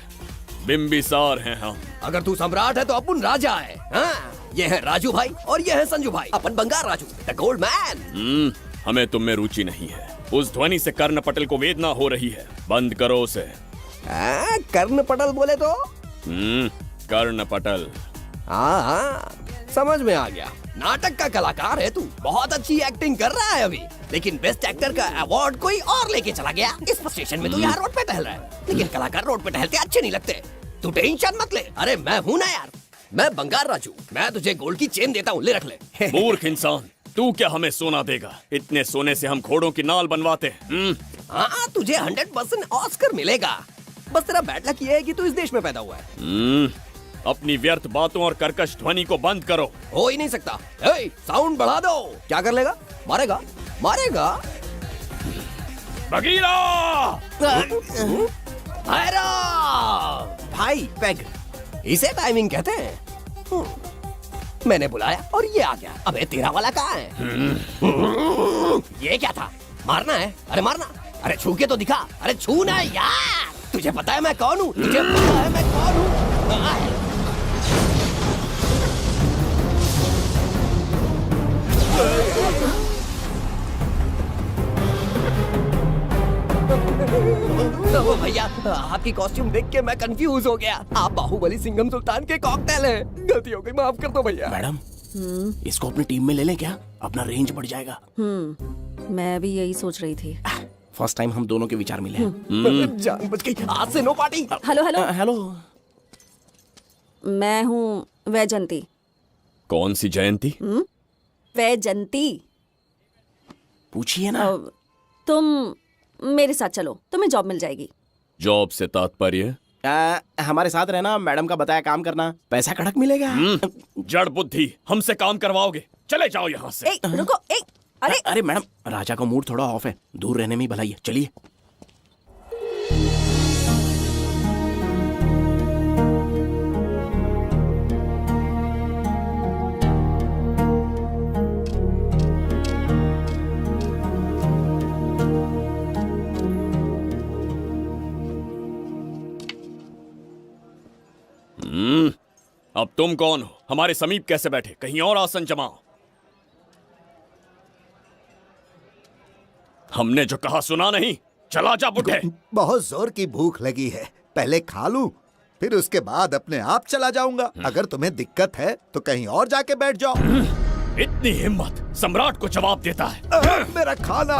बिंबिसार हैं हम। अगर तू सम्राट है तो अपन राजा है। हाँ? ये है राजू भाई और ये है संजू भाई, अपन बंगार राजू, द गोल्ड मैन। हमें तुम में रुचि नहीं है। उस ध्वनि से कर्ण पटल को वेदना हो रही है, बंद करो उसे। कर्ण पटल बोले तो? कर्ण पटल। हाँ, समझ में आ गया। नाटक का कलाकार है तू, बहुत अच्छी एक्टिंग कर रहा है अभी, लेकिन बेस्ट एक्टर का अवार्ड कोई और लेके चला गया। इस फ्रस्ट्रेशन में तू यहाँ रोड पे टहल रहा है, लेकिन कलाकार रोड पे टहलते अच्छे नहीं लगते। तू टेंशन मत ले। अरे मैं हूँ ना यार, मैं बंगार राजू, मैं तुझे गोल्ड की चेन देता हूँ, ले रख ले। मूर्ख इंसान, तू क्या हमें सोना देगा? इतने सोने से हम घोड़ों की नाल बनवाते हैं। हाँ, तुझे 100% ऑस्कर मिलेगा। बस तेरा बैड लक ये है कि तू इस देश में पैदा हुआ है। अपनी व्यर्थ बातों और कर्कश ध्वनि को बंद करो। हो ही नहीं सकता। साउंड बढ़ा दो। क्या कर लेगा? मारेगा? मारेगा? बगीरा! भाई पैग, इसे टाइमिंग कहते हैं। मैंने बुलाया और ये आ गया। अबे तेरा वाला कहाँ है? ये क्या था? मारना है? अरे मारना। अरे छू के तो दिखा। अरे छूना यार। तुझे पता है मैं कौन हूँ? तुझे पता है मैं कौन हूँ? भैया, आपकी कॉस्ट्यूम देख के मैं कंफ्यूज हो गया। आप बाहुबली सिंघम सुल्तान के कॉकटेल हैं। गलती हो गई, माफ कर दो भैया। मैडम, इसको अपनी टीम में ले लें क्या? अपना रेंज बढ़ जाएगा। मैं भी यही सोच रही थी। फर्स्ट टाइम हम दोनों के विचार मिले। जान बच गई। आज से no party. Hello hello hello, मैं हूँ वैजंती। कौन सी जयंती? वैजंती। पूछिए ना। तुम मेरे साथ चलो, तुम्हें जॉब मिल जाएगी। जॉब से तात्पर्य? हमारे साथ रहना, मैडम का बताया काम करना, पैसा कड़क मिलेगा। जड़ बुद्धि, हमसे काम करवाओगे? चले जाओ यहाँ से। रुको। अरे मैडम, राजा का मूड थोड़ा ऑफ है, दूर रहने में ही भलाई है। चलिए। अब तुम कौन हो? हमारे समीप कैसे बैठे? कहीं और आसन जमाओ। हमने जो कहा सुना नहीं? चला जा बुढ़े। बहुत जोर की भूख लगी है, पहले खा लूं, फिर उसके बाद अपने आप चला जाऊंगा। अगर तुम्हें दिक्कत है तो कहीं और जाके बैठ जाओ। इतनी हिम्मत, सम्राट को जवाब देता है। मेरा खाना।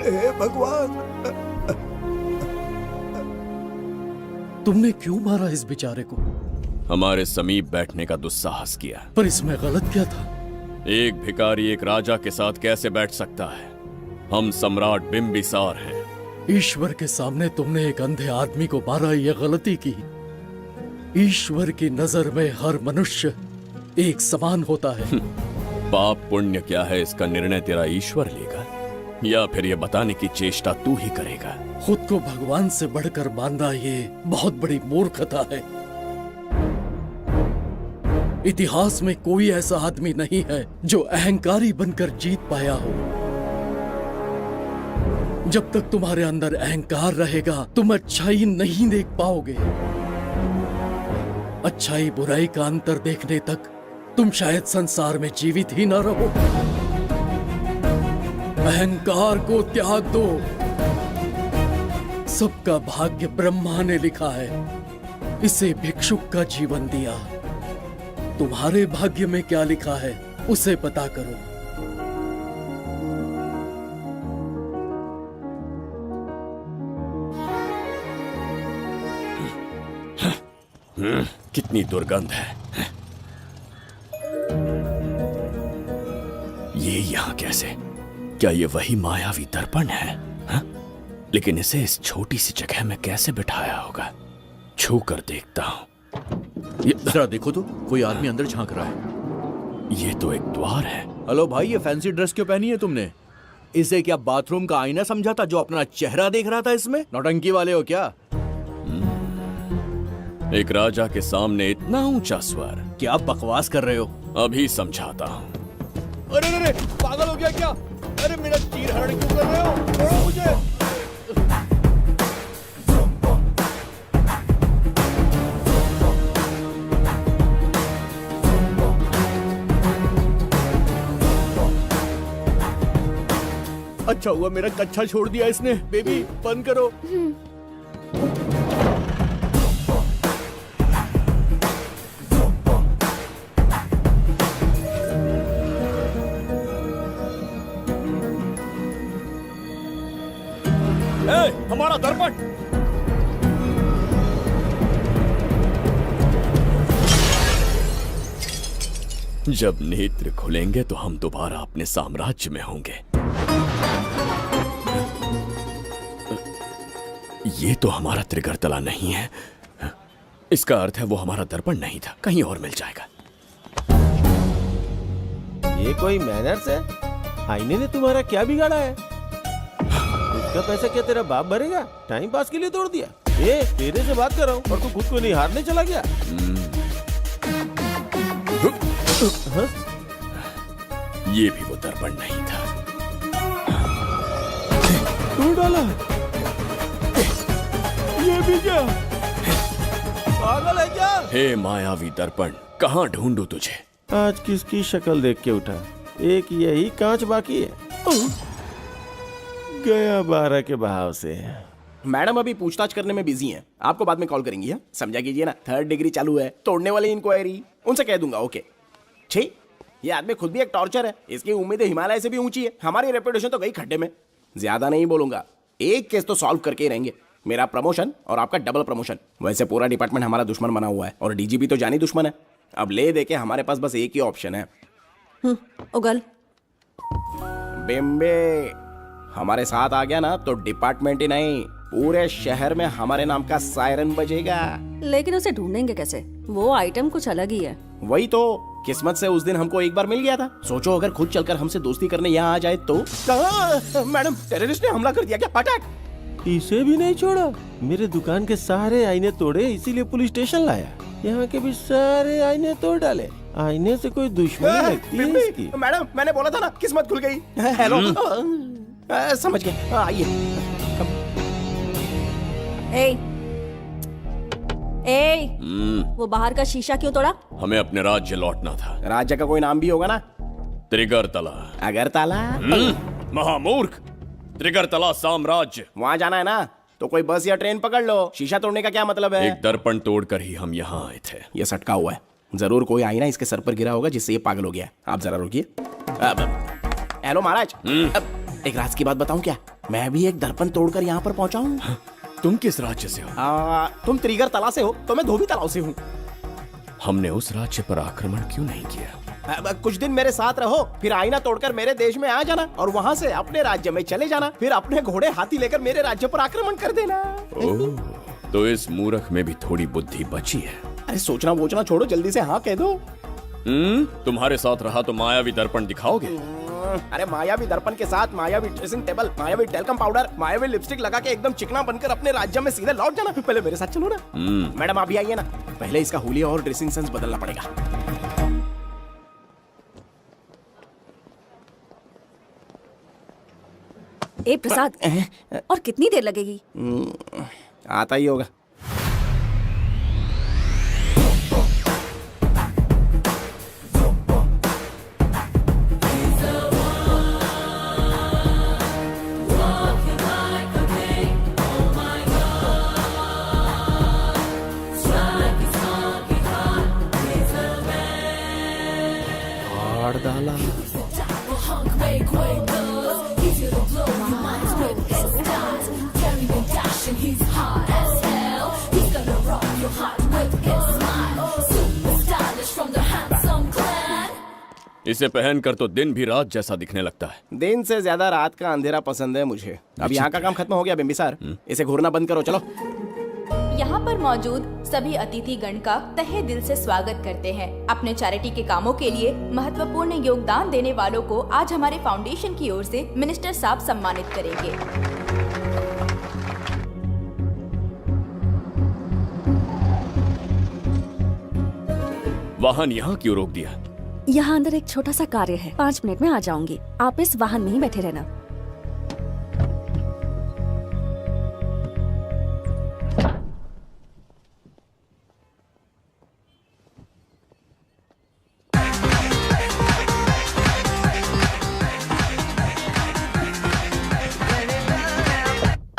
हे भगवान, तुमने क्यों मारा इस बेचारे को? हमारे समीप बैठने का दुस्साहस किया। पर इसमें गलत क्या था? एक भिखारी एक राजा के साथ कैसे बैठ सकता है? हम सम्राट बिंबिसार हैं। ईश्वर के सामने तुमने एक अंधे आदमी को मारा, यह गलती की। ईश्वर की नजर में हर मनुष्य एक समान होता है। पाप पुण्य क्या है इसका निर्णय तेरा ईश्वर लेगा, या फिर ये बताने की चेष्टा तू ही करेगा? खुद को भगवान से बढ़कर मानना ये बहुत बड़ी मूर्खता है। इतिहास में कोई ऐसा आदमी नहीं है जो अहंकारी बनकर जीत पाया हो। जब तक तुम्हारे अंदर अहंकार रहेगा तुम अच्छाई नहीं देख पाओगे। अच्छाई बुराई का अंतर देखने तक तुम शायद संसार में जीवित ही न रहो। अहंकार को त्याग दो। सबका भाग्य ब्रह्मा ने लिखा है। इसे भिक्षुक का जीवन दिया। तुम्हारे भाग्य में क्या लिखा है उसे पता करो। कितनी दुर्गंध है। ये यहाँ कैसे? क्या ये वही मायावी दर्पण है? हा? लेकिन इसे इस छोटी सी जगह में कैसे बिठाया होगा? छू कर देखता हूँ। जरा देखो तो, कोई आदमी अंदर झांक रहा है। ये तो एक द्वार है। हेलो भाई, ये फैंसी ड्रेस क्यों पहनी है तुमने? इसे क्या बाथरूम का आईना समझा था जो अपना चेहरा देख रहा था इसमें? नौटंकी वाले हो क्या? एक राजा के सामने इतना ऊंचा स्वर। क्या बकवास कर रहे हो? अभी समझाता हूँ। अरे अरे, पागल हो गया क्या? अरे मेरा चीर हरण क्यों कर रहे हो? छोड़ो मुझे। अच्छा हुआ मेरा कच्छा छोड़ दिया इसने। बेबी बंद करो। हमारा दर्पण। जब नेत्र खुलेंगे तो हम दोबारा अपने साम्राज्य में होंगे। ये तो हमारा त्रिगर्तला नहीं है। इसका अर्थ है वो हमारा दर्पण नहीं था, कहीं और मिल जाएगा। ये कोई मैनर्स है? आईने ने तुम्हारा क्या बिगाड़ा है? इसका पैसा क्या तेरा बाप भरेगा? टाइम पास के लिए तोड़ दिया। ये तेरे से बात कर रहा हूँ और तू खुद को निहारने चला गया। हाँ? ये भी वो दर्पण नहीं था। तू डाला? ये भी क्या? पागल है क्या? हे मायावी दर्पण, कहाँ ढूंढूं तुझे? आज किसकी शक्ल देख के उठा? एक यही कांच बाकी है। गया 12 के बहाव से। मैडम अभी पूछताछ करने में बिजी हैं। आपको बाद में कॉल करेंगी। है समझा कीजिए ना, 3rd डिग्री चालू है। तोड़ने वाली इंक्वायरी उनसे कह दूंगा। ओके। छी, ये आदमी खुद भी एक टॉर्चर है। इसकी उम्मीदें हिमालय से भी ऊंची है। हमारी रेपुटेशन तो गई खड्डे में। ज्यादा नहीं बोलूंगा, एक केस तो सॉल्व करके ही रहेंगे। मेरा प्रमोशन और आपका डबल प्रमोशन। वैसे पूरा डिपार्टमेंट हमारा दुश्मन बना हुआ है और डीजीपी तो जानी दुश्मन है। अब ले दे के हमारे पास बस एक ही ऑप्शन है। उगल बिम्बे हमारे साथ आ गया ना तो डिपार्टमेंट ही नहीं, पूरे शहर में हमारे नाम का सायरन बजेगा। लेकिन उसे ढूंढेंगे कैसे? वो आइटम कुछ अलग ही है। वही तो, किस्मत से उस दिन हमको एक बार मिल गया था। सोचो अगर खुद चलकर हमसे दोस्ती करने यहाँ आ जाए तो। मैडम, टेररिस्ट ने हमला कर दिया क्या? अटैक! इसे भी नहीं छोड़ा। मेरे दुकान के सारे आईने तोड़े, इसीलिए पुलिस स्टेशन लाया। यहाँ के भी सारे आईने तोड़ डाले। आईने से कोई दुश्मनी लगती है इसकी? मैडम, मैंने बोला था ना, किस्मत खुल गई। हेलो, समझ गए। आइए। वो बाहर का शीशा क्यों तोड़ा? हमें अपने राज्य लौटना था। राज्य का कोई नाम भी होगा ना? त्रिगर्तला। अगरतला? महामूर्ख, त्रिगर्तला साम्राज्य। वहाँ जाना है ना तो कोई बस या ट्रेन पकड़ लो। शीशा तोड़ने का क्या मतलब है? एक दर्पण तोड़कर ही हम यहाँ आए थे। ये सटका हुआ है, जरूर कोई आईना इसके सर पर गिरा होगा जिससे ये पागल हो गया। आप जरा रुकिए। हेलो महाराज, एक राज की बात बताऊं क्या? मैं भी एक दर्पण तोड़कर यहाँ पर पहुंचा हूँ। तुम किस राज्य से हो? तुम त्रिगर्तला से हो तो मैं धोबी तालाब से हूँ। हमने उस राज्य पर आक्रमण क्यों नहीं किया? कुछ दिन मेरे साथ रहो, फिर आईना तोड़कर मेरे देश में आ जाना और वहाँ से अपने राज्य में चले जाना। फिर अपने घोड़े हाथी लेकर मेरे राज्य पर आक्रमण कर देना। ओह, तो इस मूर्ख में भी थोड़ी बुद्धि बची है। अरे सोचना वोचना छोड़ो, जल्दी से हाँ कह दो। तुम्हारे साथ रहा तो मायावी दर्पण दिखाओगे? अरे मायावी दर्पण के साथ मायावी ड्रेसिंग टेबल, मायावी टेल्कम पाउडर, मायावी लिपस्टिक लगा के एकदम चिकना बनकर अपने राज्य में सीधे लौट जाना। पहले मेरे साथ चलो ना। मैडम आप भी आइए ना, पहले इसका हुलिया और ड्रेसिंग सेंस बदलना पड़ेगा। ए प्रसाद, और कितनी देर लगेगी? आता ही होगा। फाड़ डाला। इसे पहनकर तो दिन भी रात जैसा दिखने लगता है। दिन से ज्यादा रात का अंधेरा पसंद है मुझे। अब यहाँ का काम खत्म हो गया बिम्बिसार, इसे घूरना बंद करो, चलो। यहाँ पर मौजूद सभी अतिथिगण का तहे दिल से स्वागत करते हैं। अपने चैरिटी के कामों के लिए महत्वपूर्ण योगदान देने वालों को आज हमारे फाउंडेशन की ओर से मिनिस्टर साहब सम्मानित करेंगे। वाहन यहाँ क्यों रोक दिया? यहाँ अंदर एक छोटा सा कार्य है, 5 मिनट में आ जाऊंगी। आप इस वाहन में ही बैठे रहना।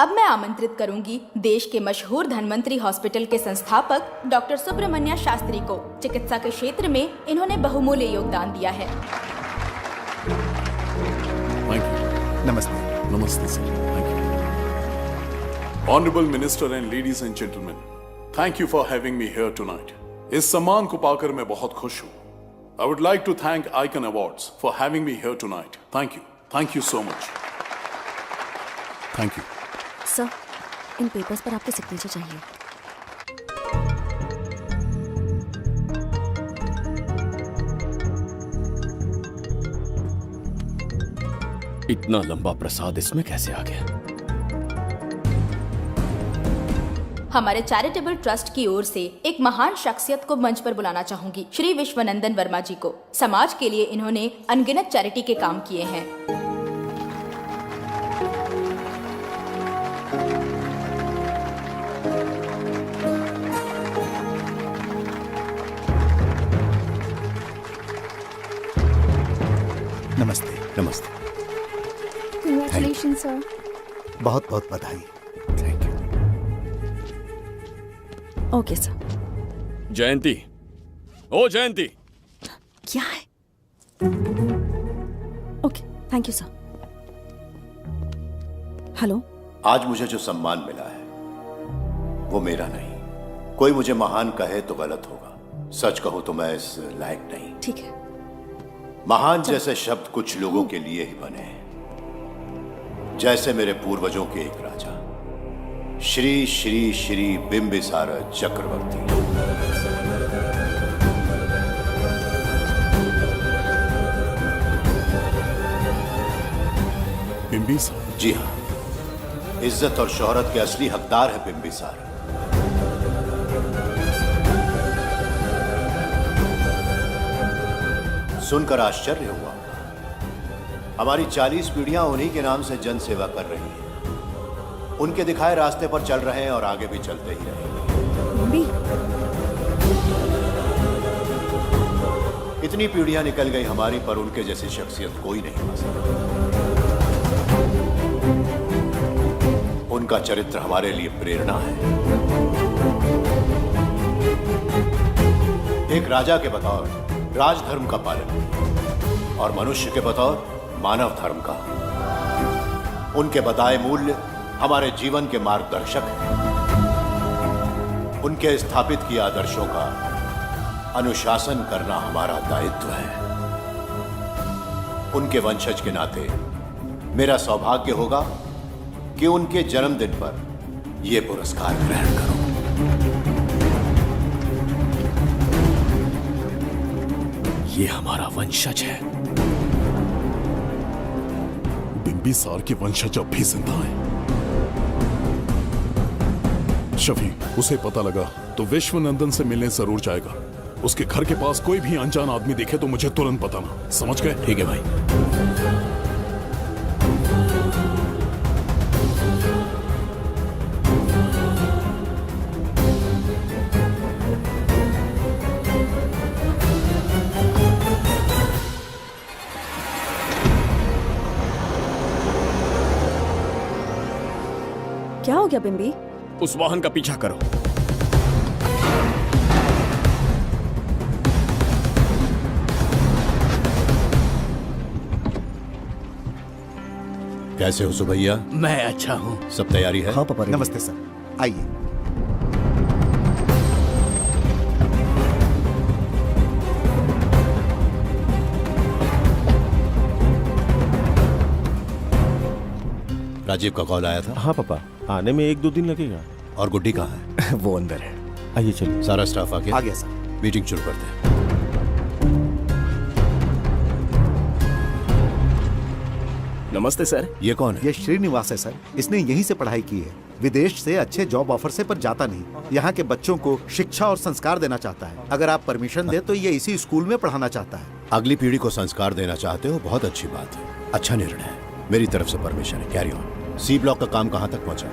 अब मैं आमंत्रित करूंगी देश के मशहूर धन्वंतरी हॉस्पिटल के संस्थापक डॉक्टर सुब्रमण्य शास्त्री को। चिकित्सा के क्षेत्र में इन्होंने बहुमूल्य योगदान दिया है। नमस्ते। नमस्ते sir, thank you. Honourable minister and ladies and gentleman, thank you for having me here tonight. इस सम्मान को पाकर मैं बहुत खुश हूँ। I would like to thank icon awards for having me here tonight. Thank you so much. Thank you. Sir, इन papers पर आपके सिग्नेचर चाहिए। इतना लंबा प्रसाद इसमें कैसे आ गया? हमारे चैरिटेबल ट्रस्ट की ओर से एक महान शख्सियत को मंच पर बुलाना चाहूंगी, श्री विश्वनंदन वर्मा जी को। समाज के लिए इन्होंने अनगिनत चैरिटी के काम किए हैं। नमस्ते। नमस्ते। Congratulations, sir. बहुत बहुत बधाई। Thank you. Okay sir. Jayanti, ओ जयंती। क्या है? Okay, thank you sir. Hello. आज मुझे जो सम्मान मिला है वो मेरा नहीं। कोई मुझे महान कहे तो गलत होगा, सच कहूं तो मैं इस लायक नहीं। ठीक है। महान जैसे शब्द कुछ लोगों के लिए ही बने हैं, जैसे मेरे पूर्वजों के एक राजा श्री श्री श्री बिंबिसार चक्रवर्ती। बिंबिसार? जी हाँ, इज्जत और शोहरत के असली हकदार है बिंबिसार। सुनकर आश्चर्य हुआ। हमारी 40 पीढ़ियां उन्हीं के नाम से जन सेवा कर रही हैं। उनके दिखाए रास्ते पर चल रहे हैं और आगे भी चलते ही रहेंगे। इतनी पीढ़ियां निकल गई हमारी, पर उनके जैसी शख्सियत कोई नहीं आ सकती। उनका चरित्र हमारे लिए प्रेरणा है। एक राजा के बतौर राजधर्म का पालन और मनुष्य के बतौर मानव धर्म का। उनके बताए मूल्य हमारे जीवन के मार्गदर्शक हैं। उनके स्थापित किए आदर्शों का अनुशासन करना हमारा दायित्व है। उनके वंशज के नाते मेरा सौभाग्य होगा कि उनके जन्मदिन पर यह पुरस्कार ग्रहण करूं। ये हमारा वंशज है। बिंबिसार के वंशज अब भी जिंदा हैं। शफी, उसे पता लगा तो विश्वनंदन से मिलने जरूर जाएगा। उसके घर के पास कोई भी अनजान आदमी दिखे तो मुझे तुरंत बताना। समझ गए? ठीक है भाई। क्या हो गया बिंबी? उस वाहन का पीछा करो। कैसे हो सुभैया? मैं अच्छा हूँ। सब तैयारी है? हाँ पापा। नमस्ते सर, आइए। राजीव का कॉल आया था? हाँ पापा, आने में 1-2 दिन लगेगा। और गुड्डी कहाँ है? वो अंदर है। आइए चलिए। सारा स्टाफ आ गया? आ गया सर। मीटिंग शुरू करते हैं। नमस्ते सर। ये कौन है? ये श्रीनिवास है सर। इसने यहीं से पढ़ाई की है। विदेश से अच्छे जॉब ऑफर से पर जाता नहीं। यहाँ के बच्चों को शिक्षा और संस्कार देना चाहता है। अगर आप परमिशन दे तो ये इसी स्कूल में पढ़ाना चाहता है। अगली पीढ़ी को संस्कार देना चाहते हो, बहुत अच्छी बात है, अच्छा निर्णय है। मेरी तरफ से परमिशन है, कैरी ऑन। सी ब्लॉक का काम कहाँ तक पहुँचा?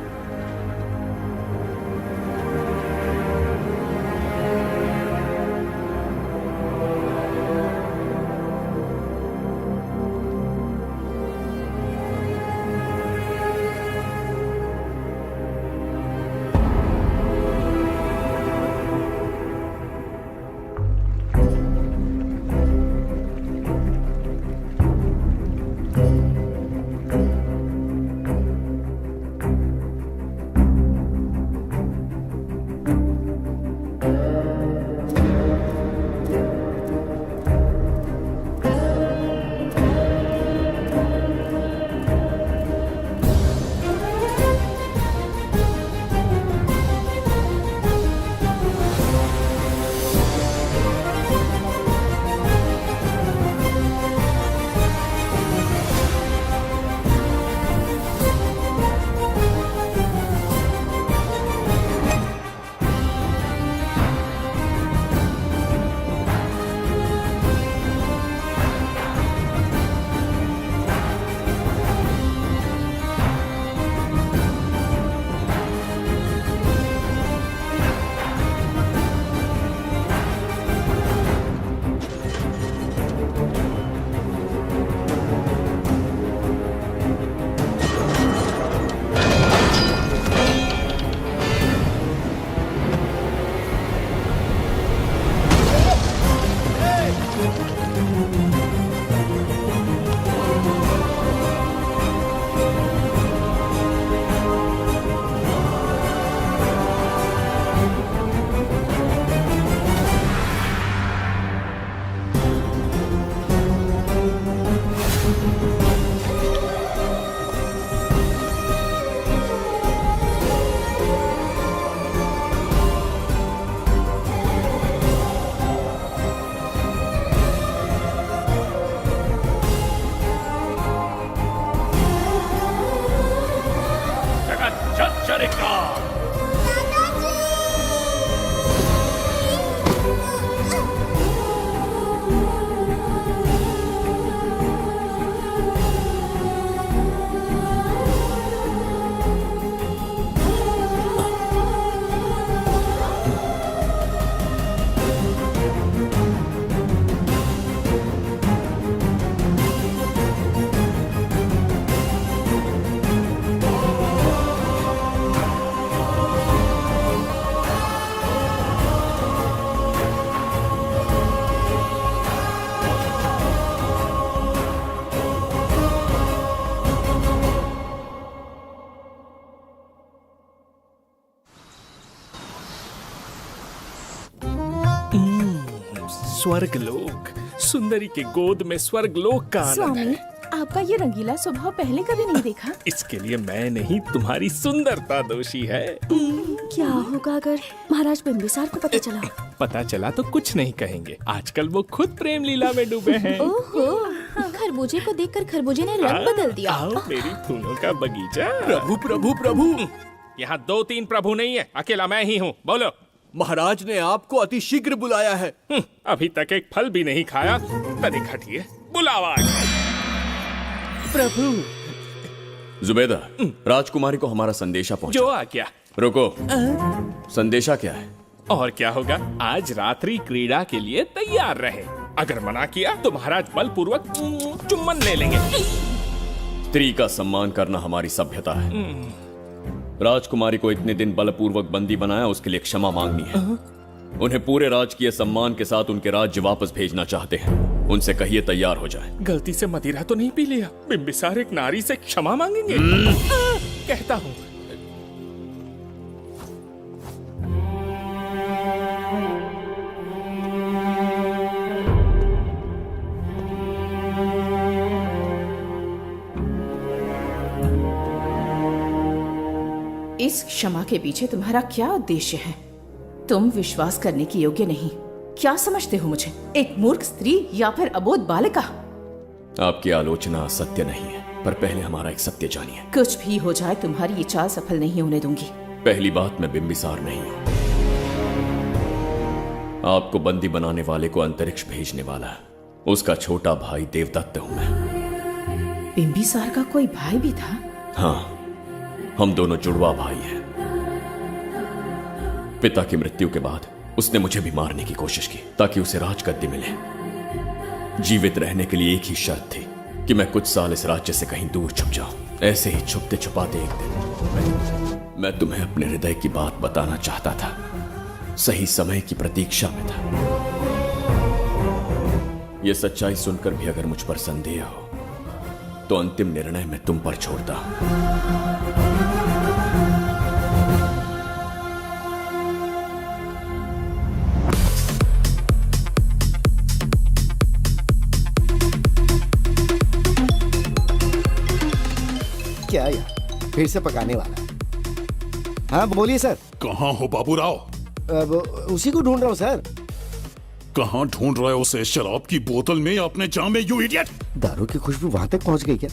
स्वर्गलोक, सुंदरी के गोद में स्वर्गलोक का आनंद स्वामी, है। आपका ये रंगीला स्वभाव पहले कभी नहीं देखा। इसके लिए मैं नहीं, तुम्हारी सुंदरता दोषी है। क्या होगा अगर महाराज बिंबिसार को पता चला? पता चला तो कुछ नहीं कहेंगे, आजकल वो खुद प्रेम लीला में डूबे हैं। ओहो, खरबूजे को देखकर खरबूजे ने रंग बदल दिया। आओ मेरी फूलों का बगीचा। प्रभु प्रभु प्रभु, यहाँ 2-3 प्रभु नहीं है, अकेला मैं ही हूँ। बोलो। महाराज ने आपको अति शीघ्र बुलाया है। अभी तक एक फल भी नहीं खाया, तनिक हटिए, बुलावा। प्रभु। जुबेदा, राजकुमारी को हमारा संदेशा पहुंचा। जो आ क्या? रुको, संदेशा क्या है? और क्या होगा, आज रात्रि क्रीड़ा के लिए तैयार रहे। अगर मना किया तो महाराज बलपूर्वक चुम्बन ले लेंगे। स्त्री का सम्मान करना हमारी सभ्यता है। राजकुमारी को इतने दिन बलपूर्वक बंदी बनाया, उसके लिए क्षमा मांगनी है। उन्हें पूरे राजकीय सम्मान के साथ उनके राज्य वापस भेजना चाहते हैं। उनसे कहिए तैयार हो जाए। गलती से मदिरा तो नहीं पी लिया? बिम्बिसार एक नारी से क्षमा मांगेंगे? कहता हूँ। इस क्षमा के पीछे तुम्हारा क्या उद्देश्य है? तुम विश्वास करने की योग्य नहीं। क्या समझते हो मुझे, एक मूर्ख स्त्री या फिर अबोध बालिका? आपकी आलोचना सत्य नहीं है, पर पहले हमारा एक सत्य जानिए। कुछ भी हो जाए, तुम्हारी ये चाल सफल नहीं होने दूंगी। पहली बात, मैं बिम्बिसार नहीं हूं। आपको बंदी बनाने वाले को अंतरिक्ष भेजने वाला उसका छोटा भाई देवदत्त हूं मैं। बिम्बिसार का कोई भाई भी था? हाँ, हम दोनों जुड़वा भाई हैं। पिता की मृत्यु के बाद उसने मुझे भी मारने की कोशिश की ताकि उसे राजगद्दी मिले। जीवित रहने के लिए एक ही शर्त थी कि मैं कुछ साल इस राज्य से कहीं दूर छुप जाऊं। ऐसे ही छुपते छुपाते एक दिन मैं तुम्हें अपने हृदय की बात बताना चाहता था। सही समय की प्रतीक्षा में था। यह सच्चाई सुनकर भी अगर मुझ पर संदेह हो तो अंतिम निर्णय मैं तुम पर छोड़ता हूं। क्या यार, फिर से पकाने वाला है? हाँ बोलिए सर। कहाँ हो बाबूराव? अब उसी को ढूंढ रहा हूँ सर। कहाँ ढूंढ रहे हो उसे? शराब की बोतल में या अपने जामे, यू इडियट? दारू की खुशबू वहां तक पहुंच गई क्या?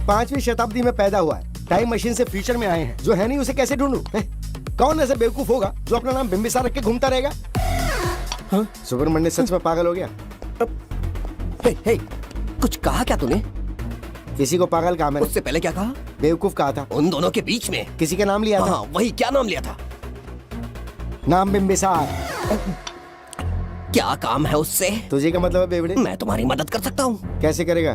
5वीं शताब्दी में पैदा हुआ है, टाइम मशीन से फ्यूचर में आए हैं। जो है नहीं उसे कैसे ढूंढूं? कौन ऐसा बेवकूफ होगा जो अपना नाम बिम्बिसार रख के घूमता रहेगा? हाँ? सुब्रमण्य सच में पागल हो गया। हे, कुछ कहा क्या तूने? किसी को पागल कहा मैंने। उससे पहले क्या कहा? बेवकूफ कहा था। उन दोनों के बीच में किसी का नाम लिया था। वही, क्या नाम लिया था? नाम बिम्बिसार। क्या काम है उससे? तुझे क्या मतलब है बेवड़े? मैं तुम्हारी मदद कर सकता हूँ। कैसे करेगा?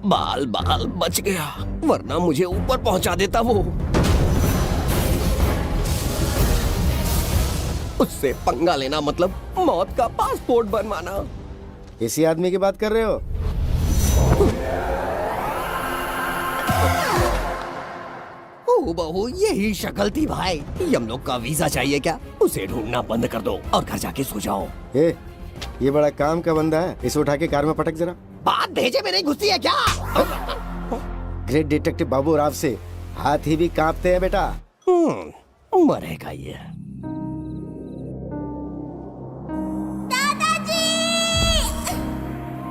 बाल बच गया, वरना मुझे ऊपर पहुंचा देता वो। उससे पंगा लेना मतलब मौत का पासपोर्ट बनवाना। इसी आदमी की बात कर रहे हो? ओ बहू, यही शक्ल थी भाई। यमलोक का वीजा चाहिए क्या? उसे ढूंढना बंद कर दो और घर जाके सो जाओ। ये बड़ा काम का बंदा है, इसे उठा के कार में पटक जरा। बात भेजे में नहीं घुसती है क्या? ग्रेट डिटेक्टिव बाबू राव से हाथी भी कांपते हैं बेटा। मरेगा ये।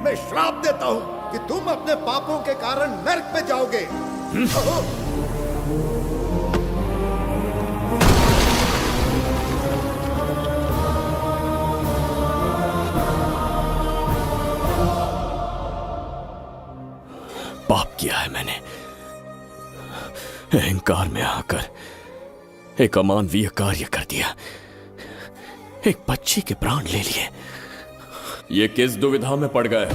मैं श्राप देता हूँ कि तुम अपने पापों के कारण नरक में जाओगे। पाप किया है मैंने। अहंकार में आकर एक अमानवीय कार्य कर दिया। एक बच्ची के प्राण ले लिए। ये किस दुविधा में पड़ गए?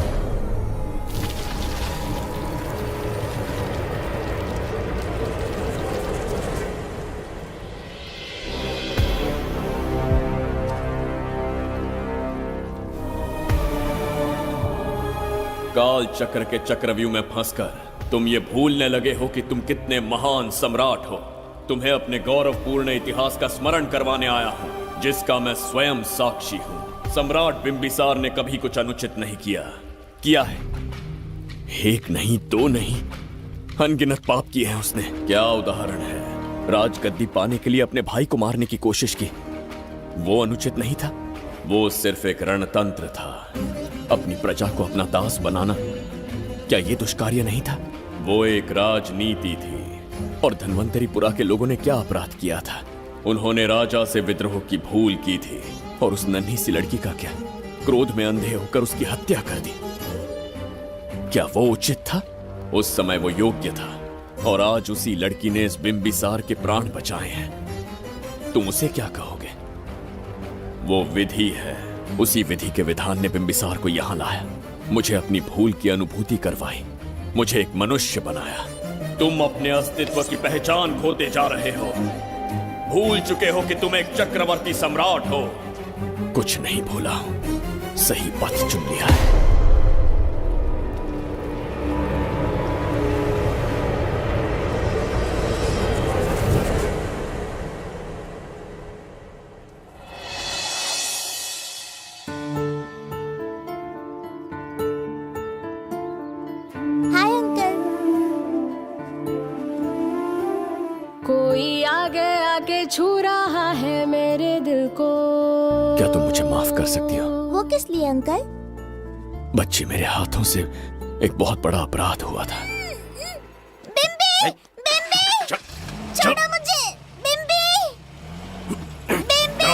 काल चक्र के चक्रव्यूह में फंसकर तुम ये भूलने लगे हो कि तुम कितने महान सम्राट हो। तुम्हें अपने गौरवपूर्ण इतिहास का स्मरण करवाने आया हूं, जिसका मैं स्वयं साक्षी हूं। सम्राट बिम्बिसार ने कभी कुछ अनुचित नहीं किया है। एक नहीं, दो नहीं, अनगिनत पाप किए हैं उसने। क्या उदाहरण है? राजगद्दी पाने के लिए अपने भाई को मारने की कोशिश की। वो अनुचित नहीं था? वो सिर्फ एक रणतंत्र था। अपनी प्रजा को अपना दास बनाना, क्या ये दुष्कार्य नहीं था? वो एक राजनीति थी। और धन्वंतरीपुरा के लोगों ने क्या अपराध किया था? उन्होंने राजा से विद्रोह की भूल की थी। और उस नन्ही सी लड़की का क्या? क्रोध में अंधे होकर उसकी हत्या कर दी। क्या वो उचित था? उस समय वो योग्य था। और आज उसी लड़की ने इस बिम्बिसार के प्राण बचाए हैं। तुम उसे क्या कहोगे? वो विधि है। उसी विधि के विधान ने बिम्बिसार को यहां लाया, मुझे अपनी भूल की अनुभूति करवाई, मुझे एक मनुष्य बनाया। तुम अपने अस्तित्व की पहचान खोते जा रहे हो। भूल चुके हो कि तुम एक चक्रवर्ती सम्राट हो। कुछ नहीं भूला, सही पथ चुन लिया है। Hi uncle. कोई आगे आके छू रहा है मेरे दिल को। क्या तुम मुझे माफ कर सकती हो? वो किस लिए अंकल? बच्ची मेरे हाथों से एक बहुत बड़ा अपराध हुआ था। बिम्बी! बिम्बी! छोड़ो मुझे! बिम्बी! बिम्बी!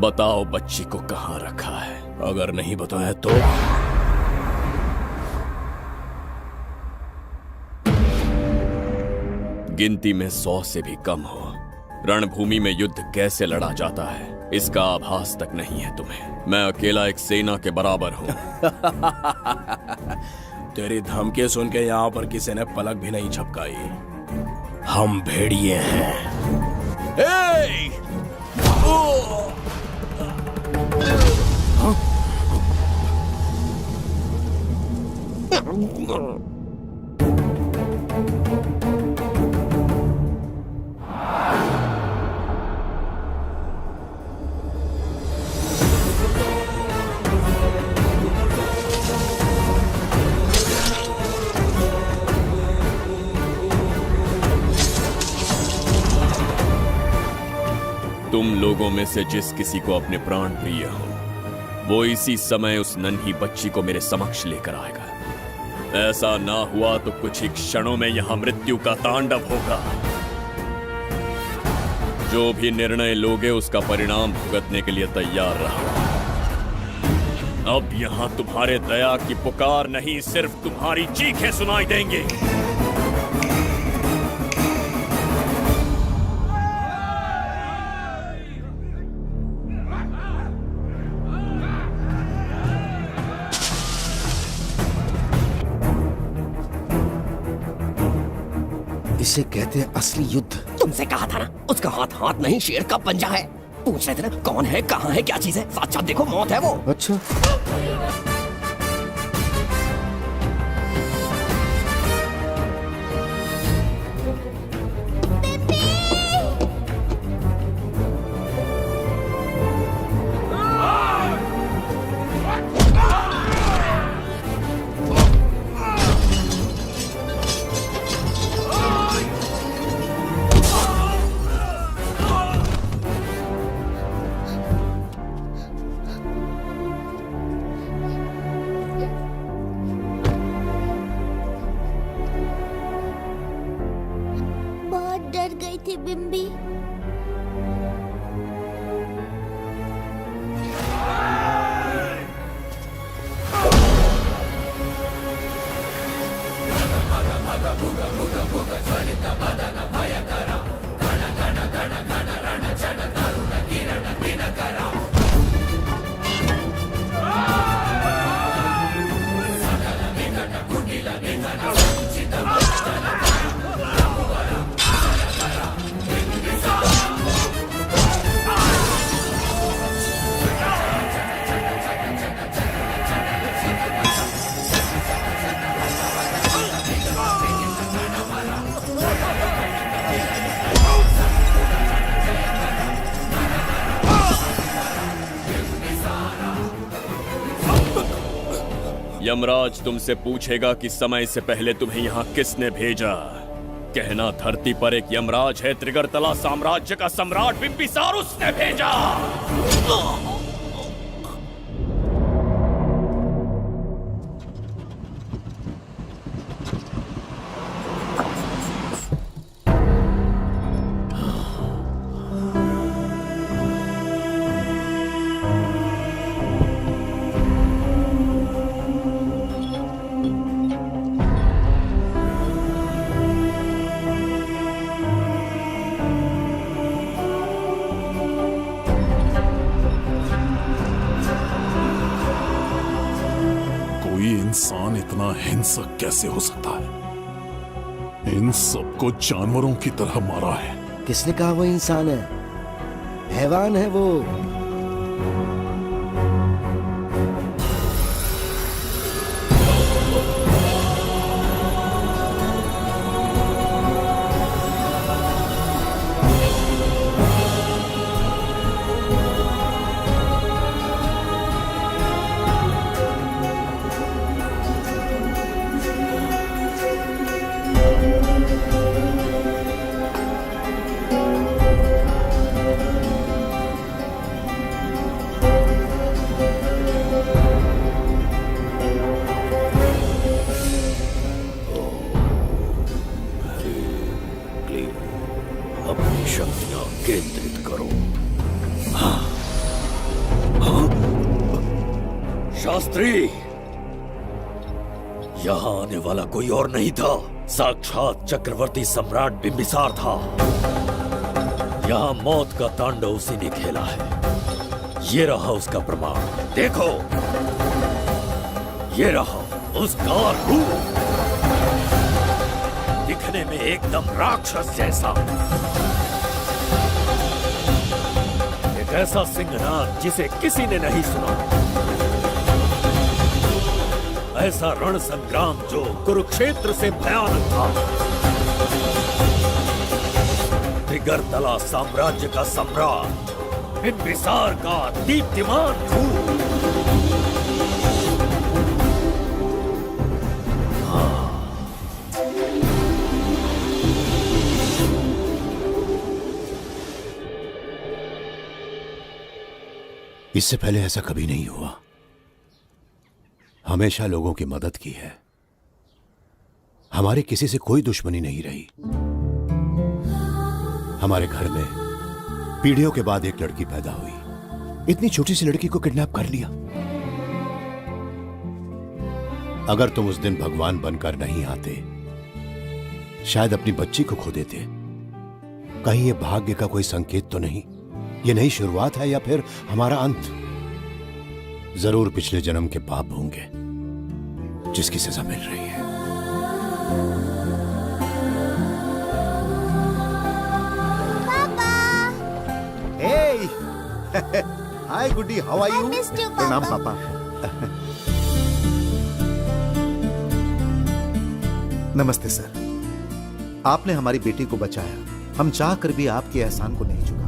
बताओ बच्ची को कहाँ रखा है? अगर नहीं बताया तो गिनती में 100 से भी कम हो। रणभूमि में युद्ध कैसे लड़ा जाता है इसका आभास तक नहीं है तुम्हें। मैं अकेला एक सेना के बराबर हूँ। तेरी धमकी सुन के यहाँ पर किसी ने पलक भी नहीं झपकाई। हम भेड़िए हैं। तुम लोगों में से जिस किसी को अपने प्राण प्रिय हो वो इसी समय उस नन्ही बच्ची को मेरे समक्ष लेकर आएगा। ऐसा ना हुआ तो कुछ ही क्षणों में यहां मृत्यु का तांडव होगा। जो भी निर्णय लोगे उसका परिणाम भुगतने के लिए तैयार रहो। अब यहां तुम्हारे दया की पुकार नहीं, सिर्फ तुम्हारी चीखें सुनाई देंगी। इसे कहते हैं असली युद्ध। तुमसे कहा था ना, उसका हाथ हाथ नहीं शेर का पंजा है। पूछ रहे थे ना कौन है, कहाँ है, क्या चीज है? साथ साथ देखो, मौत है वो। अच्छा, बहुत डर गई थी बिम्बी। यमराज तुमसे पूछेगा कि समय से पहले तुम्हें यहाँ किसने भेजा। कहना धरती पर एक यमराज है, त्रिगर्तला साम्राज्य का सम्राट बिम्बिसार उसने भेजा। इतना हिंसक कैसे हो सकता है? इन सबको जानवरों की तरह मारा है। किसने कहा वो इंसान है? हैवान है वो। अपनी शक्तियां केंद्रित करो। शास्त्री, यहां आने वाला कोई और नहीं था, साक्षात चक्रवर्ती सम्राट बिंबिसार था। यहां मौत का तांडव उसी ने खेला है। ये रहा उसका प्रमाण, देखो, ये रहा उसका रूप, दिखने में एकदम राक्षस जैसा। एक ऐसा सिंहनाद जिसे किसी ने नहीं सुना, ऐसा रण संग्राम जो कुरुक्षेत्र से भयानक था। त्रिगर्तला साम्राज्य का सम्राट, बिंबिसार का दीप्तिमान रूप। इससे पहले ऐसा कभी नहीं हुआ। हमेशा लोगों की मदद की है। हमारी किसी से कोई दुश्मनी नहीं रही। हमारे घर में पीढ़ियों के बाद एक लड़की पैदा हुई। इतनी छोटी सी लड़की को किडनैप कर लिया। अगर तुम उस दिन भगवान बनकर नहीं आते, शायद अपनी बच्ची को खो देते। कहीं ये भाग्य का कोई संकेत तो नहीं? ये नई शुरुआत है या फिर हमारा अंत? जरूर पिछले जन्म के पाप होंगे जिसकी सजा मिल रही है। हाय गुड्डी, हाउ आर यू? प्रणाम पापा। नमस्ते सर। आपने हमारी बेटी को बचाया। हम चाह कर भी आपके एहसान को नहीं चुका पाए।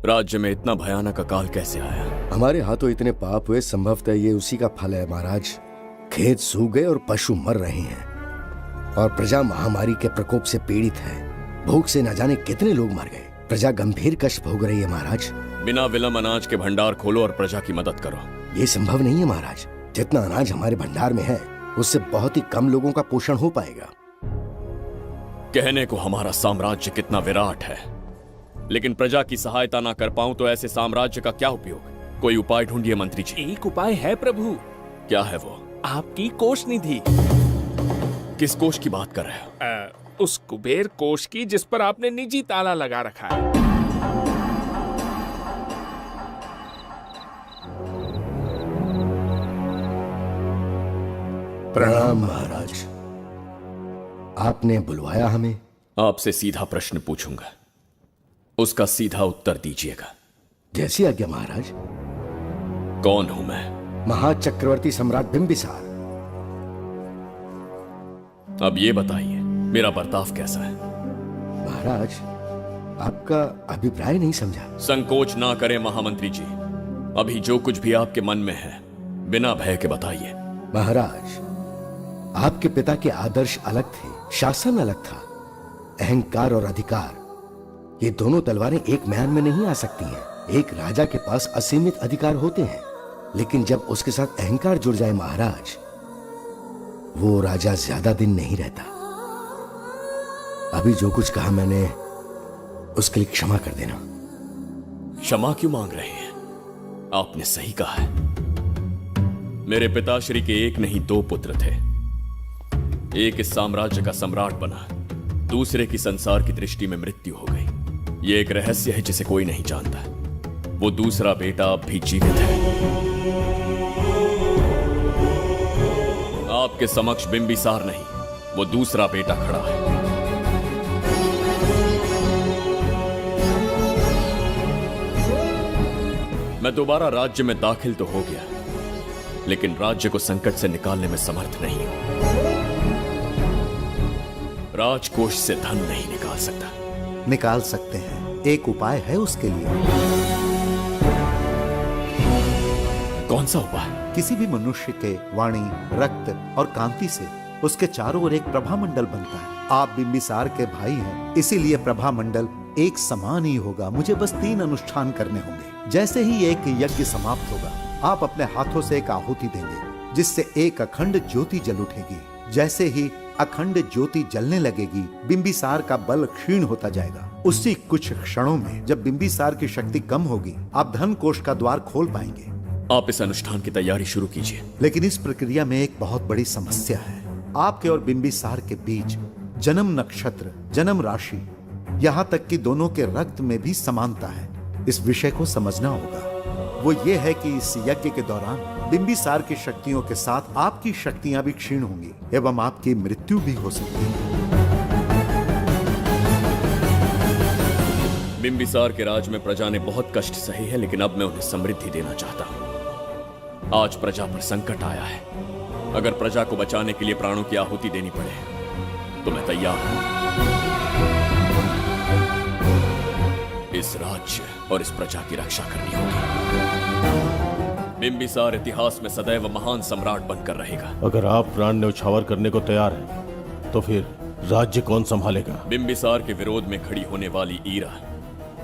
राज्य में इतना भयानक अकाल कैसे आया? हमारे हाथों इतने पाप हुए, संभवतः ये उसी का फल है महाराज। खेत सूख गए और पशु मर रहे हैं और प्रजा महामारी के प्रकोप से पीड़ित है। भूख से न जाने कितने लोग मर गए। प्रजा गंभीर कष्ट भोग रही है महाराज। बिना विलंब अनाज के भंडार खोलो और प्रजा की मदद करो। ये संभव नहीं है महाराज। जितना अनाज हमारे भंडार में है उससे बहुत ही कम लोगों का पोषण हो पाएगा। कहने को हमारा साम्राज्य कितना विराट है, लेकिन प्रजा की सहायता ना कर पाऊं तो ऐसे साम्राज्य का क्या उपयोग? कोई उपाय ढूंढिए मंत्री जी। एक उपाय है प्रभु। क्या है वो? आपकी कोष निधि। किस कोष की बात कर रहे हो? उस कुबेर कोष की जिस पर आपने निजी ताला लगा रखा है। प्रणाम महाराज। आपने बुलवाया हमें? आपसे सीधा प्रश्न पूछूंगा, उसका सीधा उत्तर दीजिएगा। जैसी आज्ञा महाराज। कौन हूं मैं? महाचक्रवर्ती सम्राट बिंबिसार। अब ये बताइए, मेरा बर्ताव कैसा है? महाराज, आपका अभिप्राय नहीं समझा। संकोच ना करें महामंत्री जी। अभी जो कुछ भी आपके मन में है बिना भय के बताइए। महाराज, आपके पिता के आदर्श अलग थे, शासन अलग था। अहंकार और अधिकार, ये दोनों तलवारें एक म्यान में नहीं आ सकती हैं। एक राजा के पास असीमित अधिकार होते हैं, लेकिन जब उसके साथ अहंकार जुड़ जाए महाराज, वो राजा ज्यादा दिन नहीं रहता। अभी जो कुछ कहा मैंने, उसके लिए क्षमा कर देना। क्षमा क्यों मांग रहे हैं? आपने सही कहा है। मेरे पिताश्री के एक नहीं 2 पुत्र थे। एक इस साम्राज्य का सम्राट बना, दूसरे की संसार की दृष्टि में मृत्यु हो गई। ये एक रहस्य है जिसे कोई नहीं जानता। वो दूसरा बेटा अब भी जीवित है। आपके समक्ष बिंबिसार नहीं, वो दूसरा बेटा खड़ा है। मैं दोबारा राज्य में दाखिल तो हो गया, लेकिन राज्य को संकट से निकालने में समर्थ नहीं हूं। राजकोष से धन नहीं निकाल सकता। निकाल सकते हैं, एक उपाय है उसके लिए। कौन सा उपाय? किसी भी मनुष्य के वाणी, रक्त और कांति से उसके चारों ओर एक प्रभामंडल बनता है। आप बिंबिसार के भाई हैं, इसीलिए प्रभामंडल एक समान ही होगा। मुझे बस 3 अनुष्ठान करने होंगे। जैसे ही एक यज्ञ समाप्त होगा, आप अपने हाथों से एक आहुति देंगे, जिससे एक अखंड ज्योति जल उठेगी। जैसे ही अखंड ज्योति जलने लगेगी, बिंबिसार का बल क्षीण होता जाएगा। उसी कुछ क्षणों में जब बिंबिसार की शक्ति कम होगी, आप धन कोष का द्वार खोल पाएंगे। आप इस अनुष्ठान की तैयारी शुरू कीजिए। लेकिन इस प्रक्रिया में एक बहुत बड़ी समस्या है। आपके और बिंबिसार के बीच जन्म नक्षत्र, जन्म राशि, यहाँ तक कि दोनों के रक्त में भी समानता है। इस विषय को समझना होगा। वो ये है कि इस यज्ञ के दौरान बिंबिसार की शक्तियों के साथ आपकी शक्तियां भी क्षीण होंगी एवं आपकी मृत्यु भी हो सकती है। बिंबिसार के राज में प्रजा ने बहुत कष्ट सहे हैं, लेकिन अब मैं उन्हें समृद्धि देना चाहता हूं। आज प्रजा पर संकट आया है। अगर प्रजा को बचाने के लिए प्राणों की आहुति देनी पड़े तो मैं तैयार हूं। इस राज्य और इस प्रजा की रक्षा करनी होगी। बिंबिसार इतिहास में सदैव महान सम्राट बनकर रहेगा। अगर आप प्राण न्यौछावर करने को तैयार हैं, तो फिर राज्य कौन संभालेगा? बिंबिसार के विरोध में खड़ी होने वाली ईरा,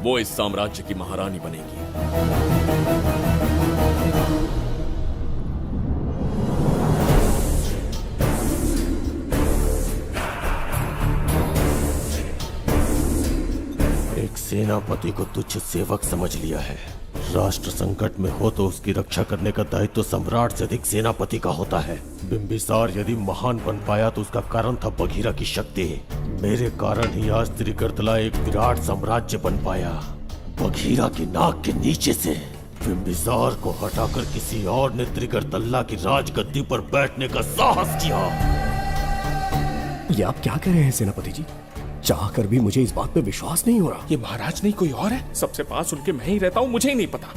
वो इस साम्राज्य की महारानी बनेगी। एक सेनापति को तुच्छ सेवक समझ लिया है। राष्ट्र संकट में हो तो उसकी रक्षा करने का दायित्व तो सम्राट से अधिक सेनापति का होता है। बिंबिसार यदि महान बन पाया तो उसका कारण था बघीरा की शक्ति। मेरे कारण ही आज त्रिगर्तला एक विराट साम्राज्य बन पाया। बघीरा की नाक के नीचे से बिंबिसार को हटाकर किसी और ने त्रिगर्तला की राजगद्दी पर बैठने का साहस किया। ये आप क्या कह रहे हैं सेनापति जी? चाह कर भी मुझे इस बात पे विश्वास नहीं हो रहा। ये महाराज नहीं कोई और है। सबसे पास उनके मैं ही रहता हूँ, मुझे ही नहीं पता।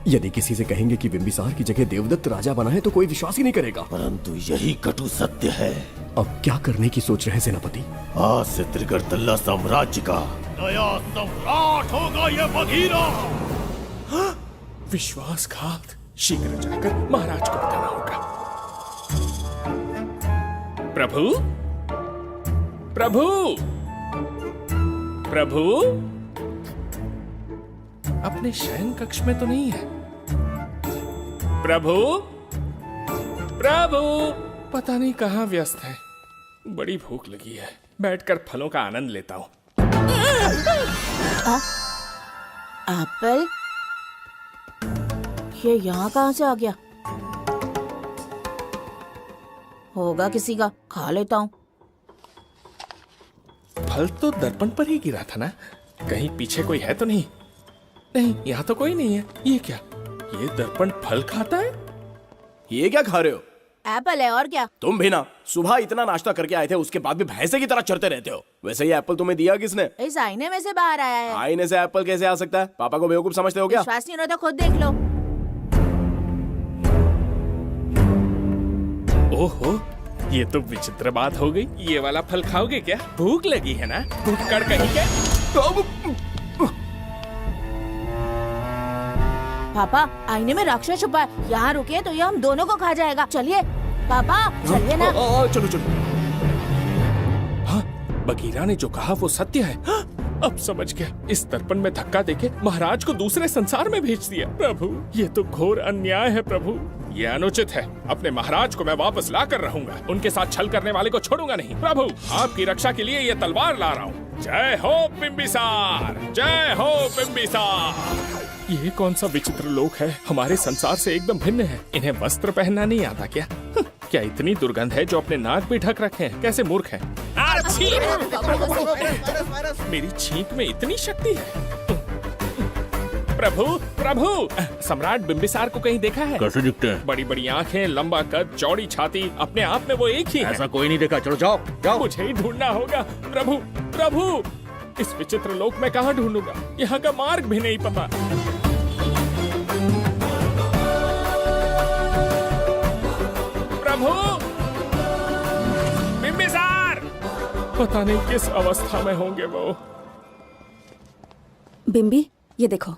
यदि किसी से कहेंगे कि बिंबिसार की जगह देवदत्त राजा बना है तो कोई विश्वास ही नहीं करेगा। परंतु यही कटु सत्य है। अब क्या करने की सोच रहे हैं सेनापति? आज से त्रिगर्तला साम्राज्य का नया सम्राट होगा ये बघीरा। विश्वासघात। शीघ्र जाकर महाराज को बताना होगा। प्रभु, प्रभु, प्रभु, अपने शयन कक्ष में तो नहीं है। प्रभु, प्रभु, पता नहीं कहाँ व्यस्त है। बड़ी भूख लगी है, बैठकर फलों का आनंद लेता हूँ। एप्पल? ये यहाँ कहाँ से आ गया? होगा किसी का, खा लेता हूँ। फल तो दर्पण पर ही गिरा था ना? कहीं पीछे कोई है तो नहीं? नहीं, यहाँ तो कोई नहीं है। ये क्या? ये दर्पण फल खाता है? ये क्या खा रहे हो? एप्पल है और क्या? तुम भी ना, सुबह इतना नाश्ता करके आए थे, उसके बाद भी भैंसे की तरह चरते रहते हो। वैसे ये एप्पल तुम्हें दिया किसने? इस आईने में से बाहर आया है। आईने से एप्पल कैसे आ सकता है? पापा को बेवकूफ समझते हो क्या? विश्वास नहीं हो रहा तो खुद देख लो। ओहो, ये तो विचित्र बात हो गई। ये वाला फल खाओगे क्या? भूख लगी है ना? भूख कड़ कहीं क्या? पापा, आईने में राक्षस छुपा है। यहाँ रुके तो ये हम दोनों को खा जाएगा। चलिए पापा, चलिए ना। चलो चलो। हाँ, बघीरा ने जो कहा वो सत्य है। हाँ, अब समझ गया। इस दर्पण में धक्का देके महाराज को दूसरे संसार में भेज दिया। प्रभु, ये तो घोर अन्याय है प्रभु। ये अनुचित है। अपने महाराज को मैं वापस ला कर रहूंगा। उनके साथ छल करने वाले को छोड़ूंगा नहीं। प्रभु, आपकी रक्षा के लिए ये तलवार ला रहा हूँ। जय हो बिंबिसार, जय हो बिंबिसार। ये कौन सा विचित्र लोक है, हमारे संसार से एकदम भिन्न है। इन्हें वस्त्र पहनना नहीं आता क्या? क्या इतनी दुर्गंध है जो अपने नाक भी ढक रखे हैं? कैसे मूर्ख हैं? मेरी छींक में इतनी शक्ति है। प्रभु प्रभु, सम्राट बिम्बिसार को कहीं देखा है? कैसे दिखते हैं? बड़ी बड़ी आंखें, लंबा कद, चौड़ी छाती, अपने आप में वो एक ही है। ऐसा कोई नहीं देखा। चलो जाओ जाओ। मुझे ही ढूंढना होगा। प्रभु प्रभु, इस विचित्र लोक में कहाँ ढूंढूंगा? यहाँ का मार्ग भी नहीं पता। प्रभु बिम्बिसार, पता नहीं किस अवस्था में होंगे वो। बिम्बी, ये देखो।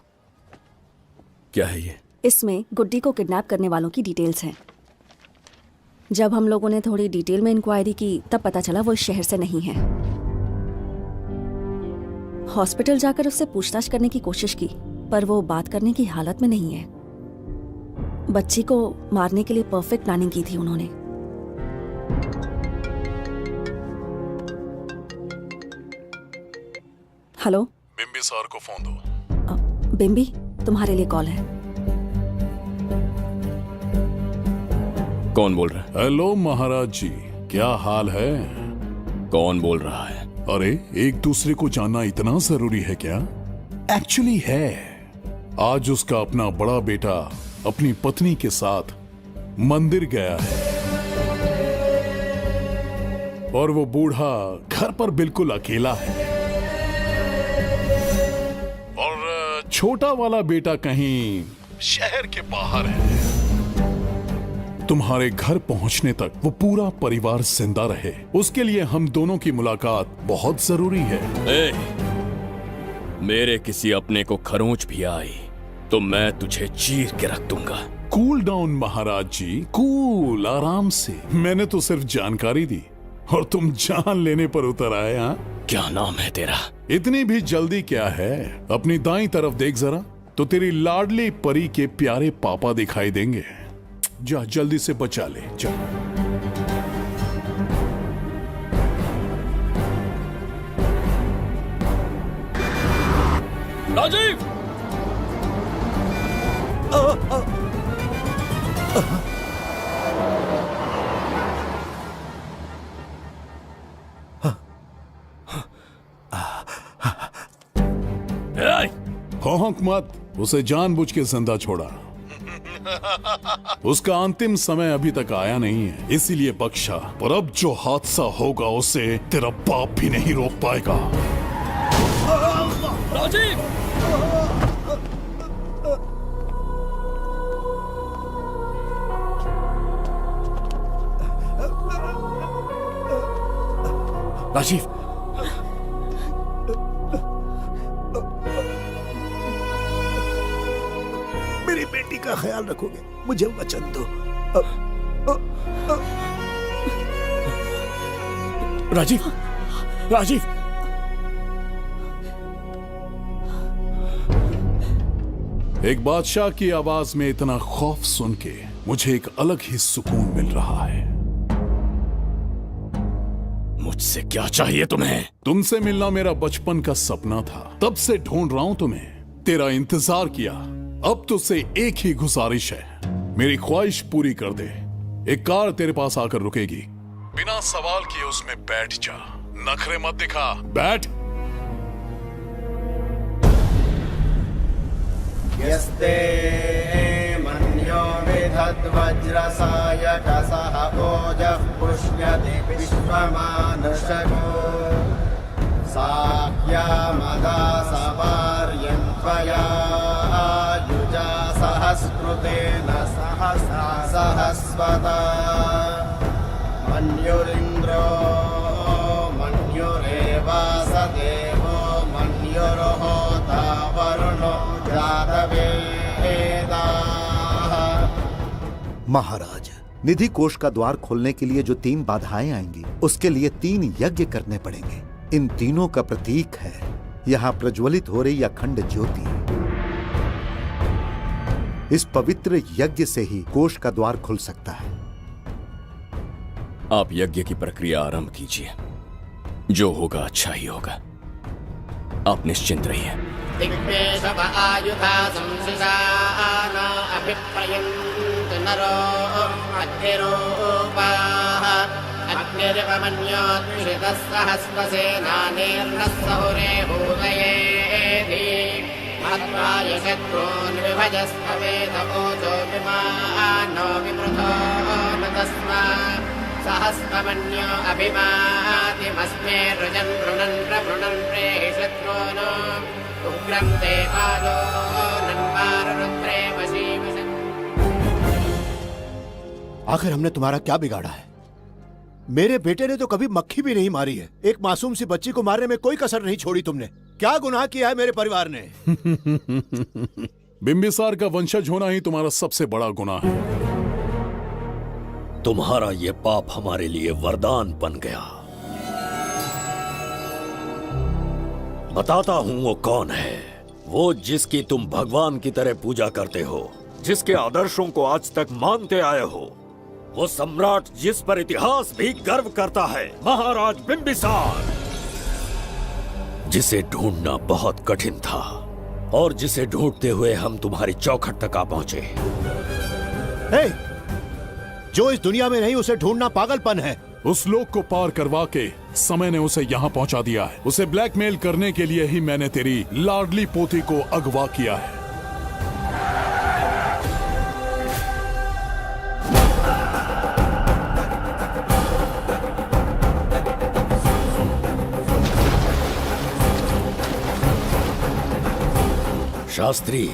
क्या है ये? इसमें गुड्डी को किडनैप करने वालों की डिटेल्स हैं। जब हम लोगों ने थोड़ी डिटेल में इंक्वायरी की तब पता चला वो इस शहर से नहीं है। हॉस्पिटल जाकर उससे पूछताछ करने की कोशिश की पर वो बात करने की हालत में नहीं है। बच्ची को मारने के लिए परफेक्ट प्लानिंग की थी उन्होंने। हेलो, बिम्बिसार को फोन दो। बिम्बी, तुम्हारे लिए कॉल है। कौन बोल रहा है? हेलो महाराज जी, क्या हाल है? कौन बोल रहा है? अरे, एक दूसरे को जानना इतना जरूरी है क्या? एक्चुअली है। आज उसका अपना बड़ा बेटा अपनी पत्नी के साथ मंदिर गया है और वो बूढ़ा घर पर बिल्कुल अकेला है और छोटा वाला बेटा कहीं शहर के बाहर है। तुम्हारे घर पहुंचने तक वो पूरा परिवार जिंदा रहे, उसके लिए हम दोनों की मुलाकात बहुत जरूरी है। मेरे किसी अपने को खरोंच भी आई तो मैं तुझे चीर के रख दूंगा। कूल डाउन महाराज जी, कूल, आराम से। मैंने तो सिर्फ जानकारी दी और तुम जान लेने पर उतर आए। हाँ, क्या नाम है तेरा? इतनी भी जल्दी क्या है? अपनी दाईं तरफ देख जरा तो तेरी लाडली परी के प्यारे पापा दिखाई देंगे। जा, जल्दी से बचा ले, जा। राजीव! भौंक मत, उसे जानबूझ के जिंदा छोड़ा। उसका अंतिम समय अभी तक आया नहीं है, इसीलिए बख्शा। पर अब जो हादसा होगा उसे तेरा बाप भी नहीं रोक पाएगा। राजीव! राजीव, मेरी बेटी का ख्याल रखोगे? मुझे वचन दो। राजीव, राजीव! एक बादशाह की आवाज में इतना खौफ सुन के मुझे एक अलग ही सुकून मिल रहा है। मुझसे क्या चाहिए तुम्हें? तुमसे मिलना मेरा बचपन का सपना था, तब से ढूंढ रहा हूं तुम्हें, तेरा इंतजार किया। अब तुझसे एक ही गुजारिश है, मेरी ख्वाहिश पूरी कर दे। एक कार तेरे पास आकर रुकेगी, बिना सवाल किए उसमें बैठ जा, नखरे मत दिखा, बैठ। यस्ते मन्यो विधद्वज्रसायकसः ओजः पुष्यति विश्वमानशको साख्यामदा सवार्यं त्वया युजा सहस्कृतेन सहस्वता मन्युरिन्द्रो मन्युरेवास देवो मन्युर्होता वरुणो महाराज, निधि कोष का द्वार खोलने के लिए जो 3 बाधाएं आएंगी, उसके लिए 3 यज्ञ करने पड़ेंगे। इन तीनों का प्रतीक है यहाँ प्रज्वलित हो रही अखंड ज्योति। इस पवित्र यज्ञ से ही कोष का द्वार खुल सकता है। आप यज्ञ की प्रक्रिया आरंभ कीजिए, जो होगा अच्छा ही होगा। आप निश्चिंत रहिए। दिग्वेशव आयुधा संशिषान अभिप्रयन्तु नरो अग्निरूपाः अग्निरिवमन्योत्क्षितः सहस्रसेनानेर्नः सहुरे हूतयेति मत्वाय शत्रून् विभजस्त्ववेदपूजो विमानो विपृथो न तस्मात् सहस्रमन्यो अभिमातिमस्मे रुजन् वृणन् प्रवृणन् प्रेहि शत्रून् उग्रं ते पादो नन्वारुद्रे वशीवशन्। आखिर हमने तुम्हारा क्या बिगाड़ा है? मेरे बेटे ने तो कभी मक्खी भी नहीं मारी है। एक मासूम सी बच्ची को मारने में कोई कसर नहीं छोड़ी तुमने। क्या गुनाह किया है मेरे परिवार ने? बिंबिसार का वंशज होना ही तुम्हारा सबसे बड़ा गुनाह है। तुम्हारा ये पाप हमारे लिए वरदान बन गया। बताता हूं वो कौन है। वो जिसकी तुम भगवान की तरह पूजा करते हो, जिसके आदर्शों को आज तक मानते आए हो, वो सम्राट जिस पर इतिहास भी गर्व करता है, महाराज बिंबिसार, जिसे ढूंढना बहुत कठिन था और जिसे ढूंढते हुए हम तुम्हारी चौखट तक आ पहुंचे। जो इस दुनिया में नहीं उसे ढूंढना पागलपन है। उस लोक को पार करवा के समय ने उसे यहाँ पहुँचा दिया है। उसे ब्लैकमेल करने के लिए ही मैंने तेरी लाडली पोती को अगवा किया है। शास्त्री,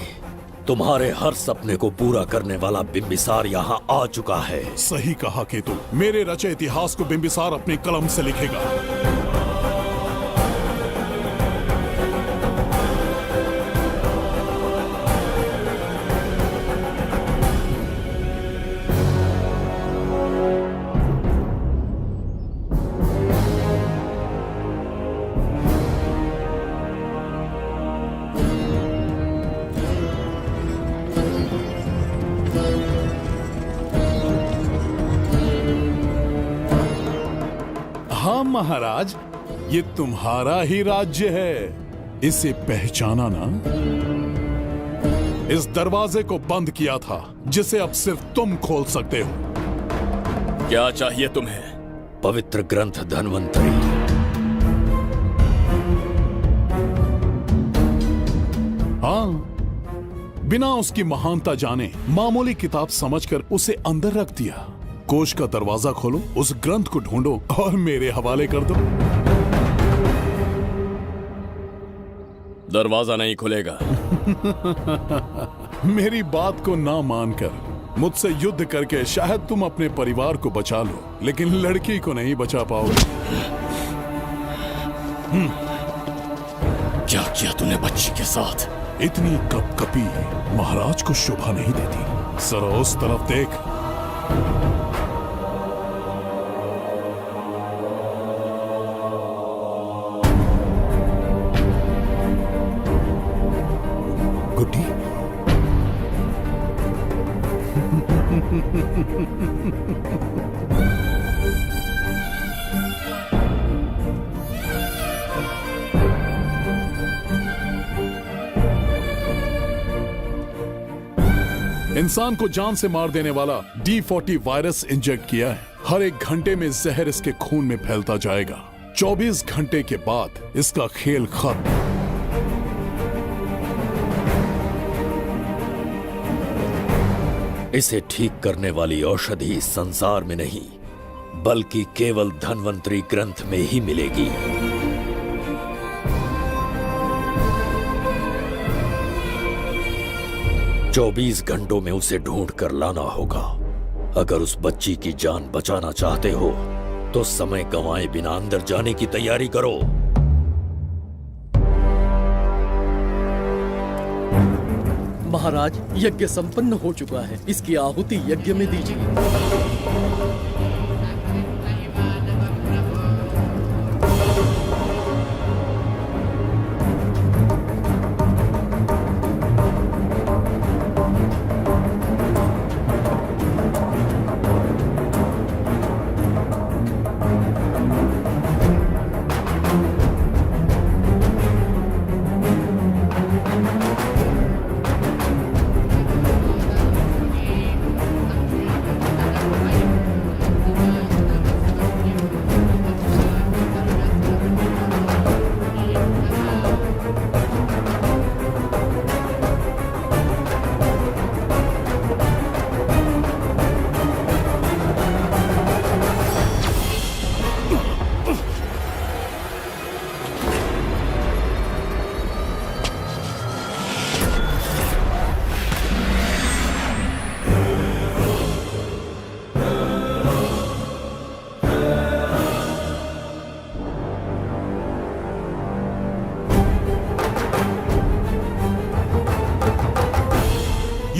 तुम्हारे हर सपने को पूरा करने वाला बिंबिसार यहाँ आ चुका है। सही कहा केतु। मेरे रचे इतिहास को बिंबिसार अपनी कलम से लिखेगा। हाँ महाराज, ये तुम्हारा ही राज्य है। इसे पहचाना ना? इस दरवाजे को बंद किया था जिसे अब सिर्फ तुम खोल सकते हो। क्या चाहिए तुम्हें? पवित्र ग्रंथ धन्वंतरी। हाँ, बिना उसकी महानता जाने मामूली किताब समझकर उसे अंदर रख दिया। कोष का दरवाजा खोलो, उस ग्रंथ को ढूंढो और मेरे हवाले कर दो। दरवाजा नहीं खुलेगा। मेरी बात को ना मानकर मुझसे युद्ध करके शायद तुम अपने परिवार को बचा लो, लेकिन लड़की को नहीं बचा पाओगे। क्या किया तूने बच्ची के साथ? इतनी कपकपी महाराज को शोभा नहीं देती। जरा उस तरफ देख। गुड्डी, इंसान को जान से मार देने वाला D40 वायरस इंजेक्ट किया है। हर एक घंटे में जहर इसके खून में फैलता जाएगा। 24 घंटे के बाद इसका खेल खत्म। इसे ठीक करने वाली औषधि संसार में नहीं, बल्कि केवल धन्वंतरी ग्रंथ में ही मिलेगी। चौबीस घंटों में उसे ढूंढ कर लाना होगा। अगर उस बच्ची की जान बचाना चाहते हो तो समय गंवाए बिना अंदर जाने की तैयारी करो। महाराज, यज्ञ संपन्न हो चुका है। इसकी आहुति यज्ञ में दीजिए।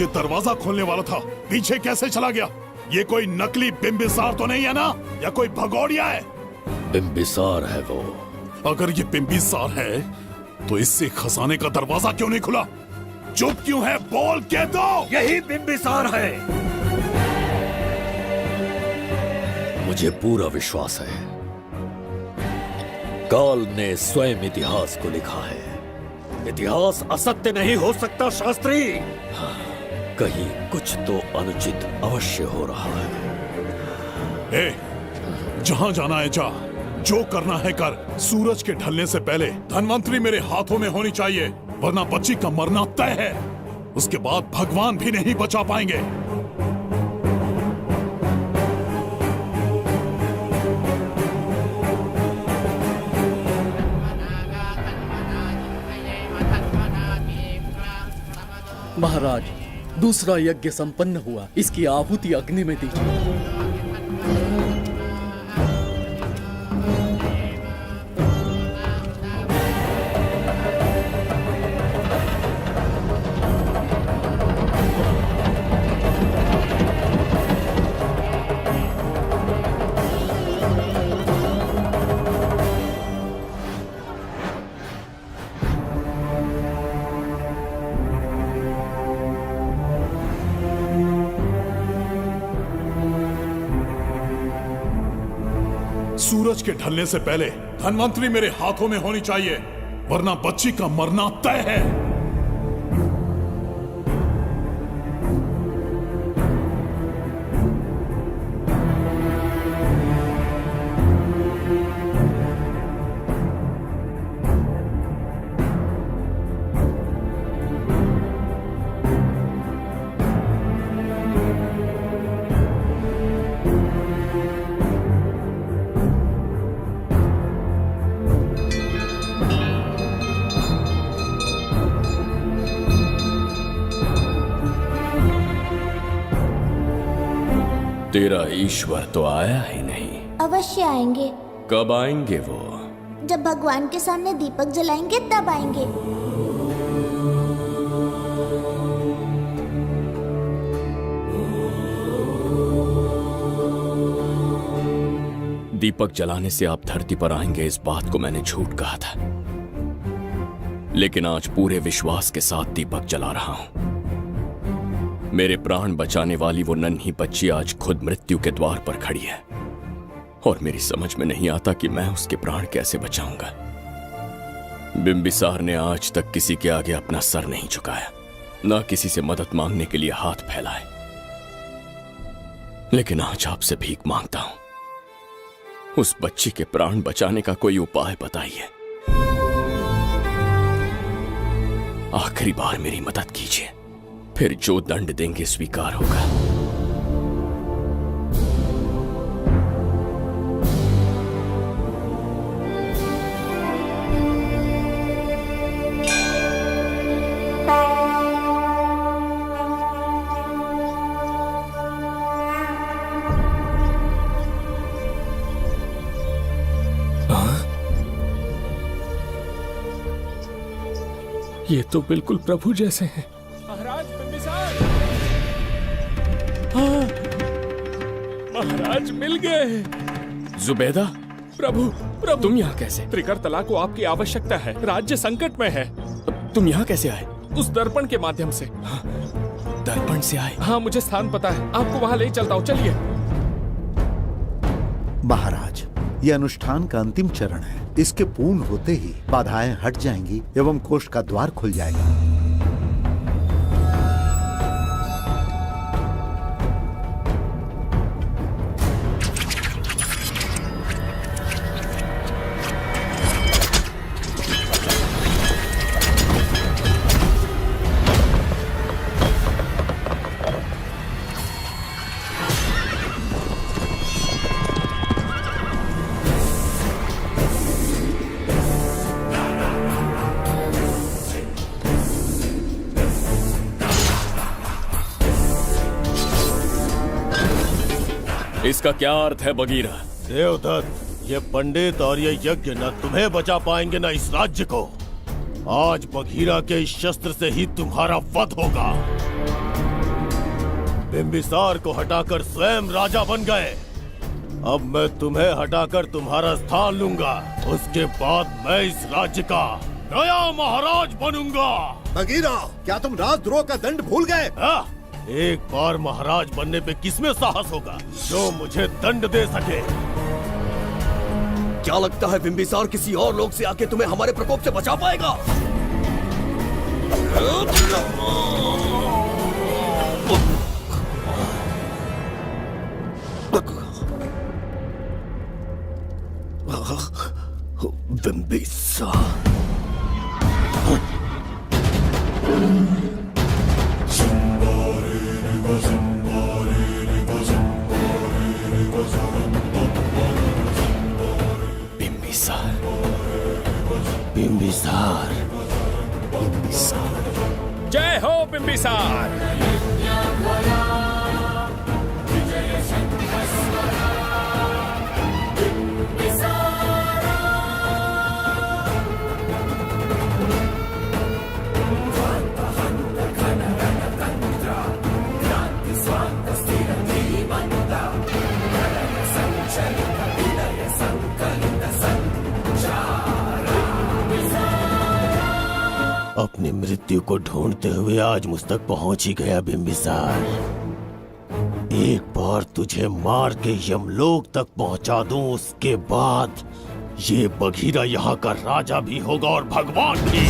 ये दरवाजा खोलने वाला था, पीछे कैसे चला गया? ये कोई नकली बिंबिसार तो नहीं है ना, या कोई भगोड़िया है? बिंबिसार है वो। अगर ये बिंबिसार है तो इससे खजाने का दरवाजा क्यों नहीं खुला? चुप क्यों है? बोल के दो। यही बिंबिसार है। मुझे पूरा विश्वास है, काल ने स्वयं इतिहास को लिखा है। इतिहास असत्य नहीं हो सकता शास्त्री। हाँ, कहीं कुछ तो अनुचित अवश्य हो रहा है। ए, जहां जाना है जा, जो करना है कर। सूरज के ढलने से पहले धनवंतरी मेरे हाथों में होनी चाहिए, वरना बच्ची का मरना तय है। उसके बाद भगवान भी नहीं बचा पाएंगे। महाराज, दूसरा यज्ञ संपन्न हुआ, इसकी आहुति अग्नि में दीजिए। सूरज के ढलने से पहले धनवंतरी मेरे हाथों में होनी चाहिए, वरना बच्ची का मरना तय है। तेरा ईश्वर तो आया ही नहीं। अवश्य आएंगे। कब आएंगे वो? जब भगवान के सामने दीपक जलाएंगे तब आएंगे। दीपक जलाने से आप धरती पर आएंगे, इस बात को मैंने झूठ कहा था, लेकिन आज पूरे विश्वास के साथ दीपक जला रहा हूं। मेरे प्राण बचाने वाली वो नन्ही बच्ची आज खुद मृत्यु के द्वार पर खड़ी है, और मेरी समझ में नहीं आता कि मैं उसके प्राण कैसे बचाऊंगा। बिंबिसार ने आज तक किसी के आगे अपना सर नहीं झुकाया, ना किसी से मदद मांगने के लिए हाथ फैलाए, लेकिन आज आपसे भीख मांगता हूं। उस बच्ची के प्राण बचाने का कोई उपाय बताइए। आखिरी बार मेरी मदद कीजिए, फिर जो दंड देंगे स्वीकार होगा। ये तो बिल्कुल प्रभु जैसे हैं। महाराज बिंबिसार! हाँ, महाराज मिल गए। जुबैदा, प्रभु, प्रभु तुम यहाँ कैसे? त्रिकर्तला को आपकी आवश्यकता है, राज्य संकट में है। तुम यहाँ कैसे आए? उस दर्पण के माध्यम से। हाँ, दर्पण से आए? हाँ, मुझे स्थान पता है, आपको वहाँ ले चलता हूँ, चलिए। महाराज, ये अनुष्ठान का अंतिम चरण है। इसके पूर्ण होते ही बाधाएं हट जाएंगी एवं कोष का द्वार खुल जाएगा। इसका क्या अर्थ है बगीरा? देवदत्त, ये पंडित और ये यज्ञ न तुम्हें बचा पाएंगे न इस राज्य को। आज बगीरा के इस शस्त्र से ही तुम्हारा वध होगा। बिंबिसार को हटाकर स्वयं राजा बन गए। अब मैं तुम्हें हटाकर तुम्हारा स्थान लूंगा। उसके बाद मैं इस राज्य का नया महाराज बनूंगा। बगीरा, क्या तुम राजद्रोह का दंड भूल गए? एक बार महाराज बनने पे किसमें साहस होगा जो मुझे दंड दे सके। क्या लगता है बिंबिसार किसी और लोग से आके तुम्हें हमारे प्रकोप से बचा पाएगा? बिंबिसार बिंबिसार, जय हो बिंबिसार। अपनी मृत्यु को ढूंढते हुए आज मुझ तक पहुंच ही गया बिंबिसार। एक बार तुझे मार के यमलोक तक पहुंचा दूं, उसके बाद ये बघीरा यहाँ का राजा भी होगा और भगवान भी।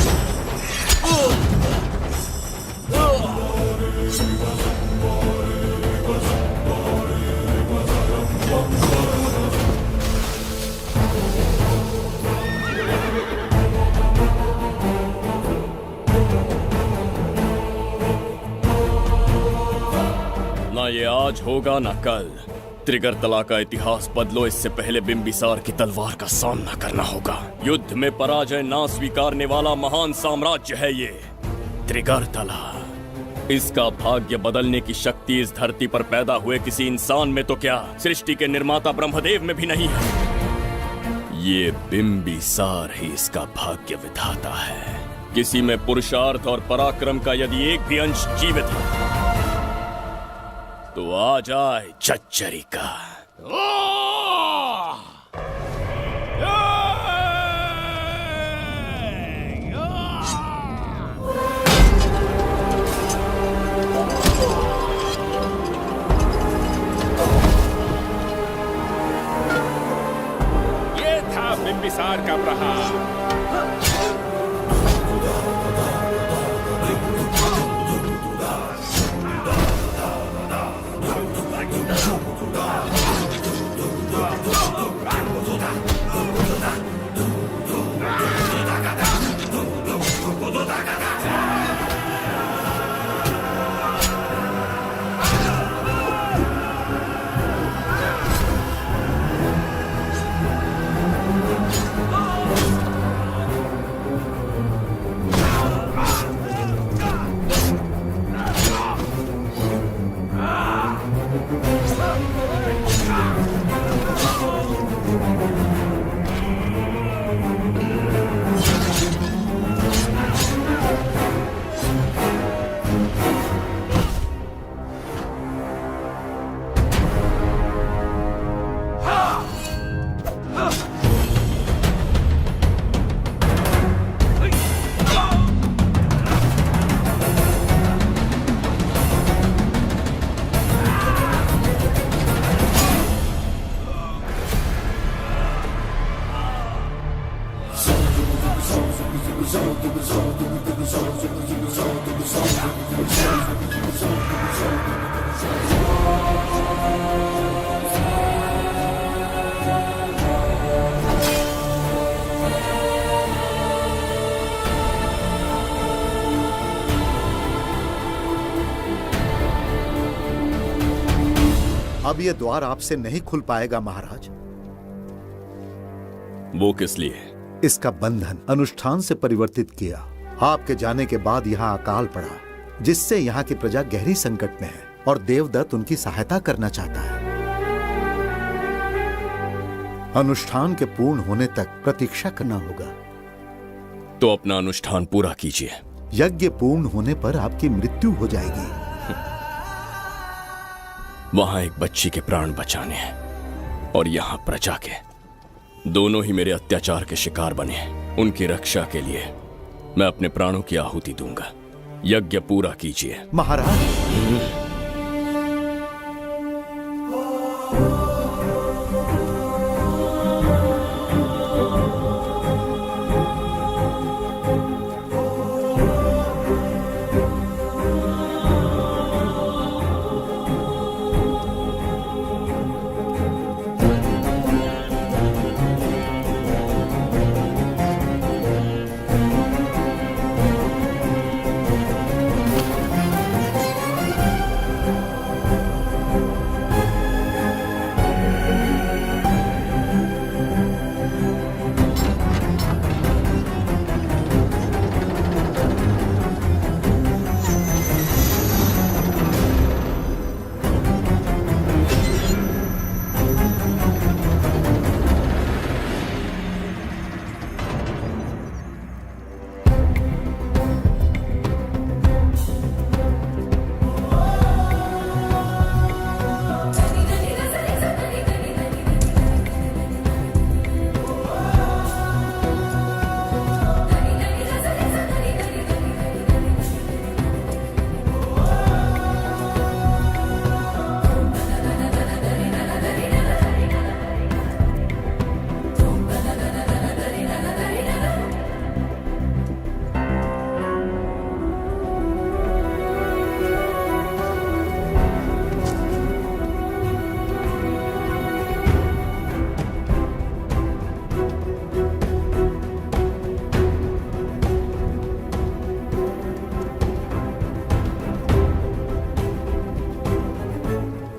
ना ये आज होगा ना कल। त्रिगर्तला का इतिहास बदलो, इससे पहले बिंबिसार की तलवार का सामना करना होगा। युद्ध में पराजय ना स्वीकारने वाला महान साम्राज्य है ये त्रिगर्तला। इसका भाग्य बदलने की शक्ति इस धरती पर पैदा हुए किसी इंसान में तो क्या, सृष्टि के निर्माता ब्रह्मदेव में भी नहीं है। ये बिंबिसार ही इसका भाग्य विधाता है। किसी में पुरुषार्थ और पराक्रम का यदि एक भी अंश जीवित है तो आ जाए चच्चरी का। ये था बिंबिसार का प्रहार। अब ये द्वार आपसे नहीं खुल पाएगा महाराज। वो किस लिए? इसका बंधन अनुष्ठान से परिवर्तित किया। आपके जाने के बाद यहाँ अकाल पड़ा, जिससे यहाँ की प्रजा गहरी संकट में है और देवदत्त उनकी सहायता करना चाहता है। अनुष्ठान के पूर्ण होने तक प्रतीक्षा करना होगा। तो अपना अनुष्ठान पूरा कीजिए। यज्ञ पूर्ण होने पर आपकी मृत्यु हो जाएगी। वहां एक बच्ची के प्राण बचाने हैं और यहां प्रजा के। दोनों ही मेरे अत्याचार के शिकार बने हैं। उनकी रक्षा के लिए मैं अपने प्राणों की आहुति दूंगा। यज्ञ पूरा कीजिए। महाराज,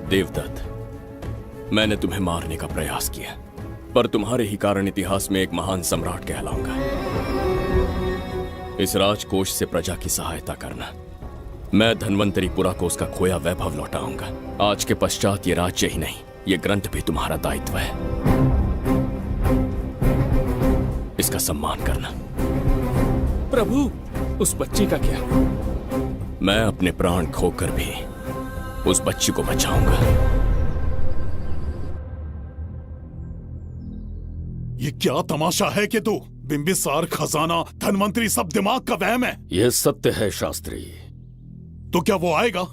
देवदत्त, मैंने तुम्हें मारने का प्रयास किया, पर तुम्हारे ही कारण इतिहास में एक महान सम्राट कहलाऊंगा। इस राजकोष से प्रजा की सहायता करना। मैं धन्वंतरीपुरा को उसका खोया वैभव लौटाऊंगा। आज के पश्चात ये राज्य ही नहीं, ये ग्रंथ भी तुम्हारा दायित्व है। इसका सम्मान करना। प्रभु, उस बच्ची का क्या? मैं अपने प्राण खोकर भी उस बच्ची को बचाऊंगा। ये क्या तमाशा है कि तू बिंबिसार, खजाना, धनवंतरी सब दिमाग का वहम है? यह सत्य है शास्त्री। तो क्या वो आएगा?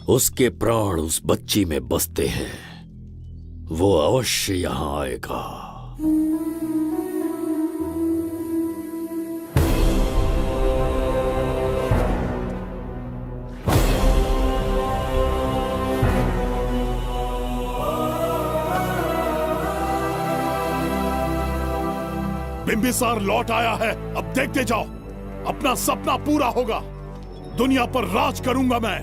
उसके प्राण उस बच्ची में बसते हैं। वो अवश्य यहां आएगा। बिंबिसार लौट आया है। अब देखते जाओ, अपना सपना पूरा होगा। दुनिया पर राज करूंगा मैं।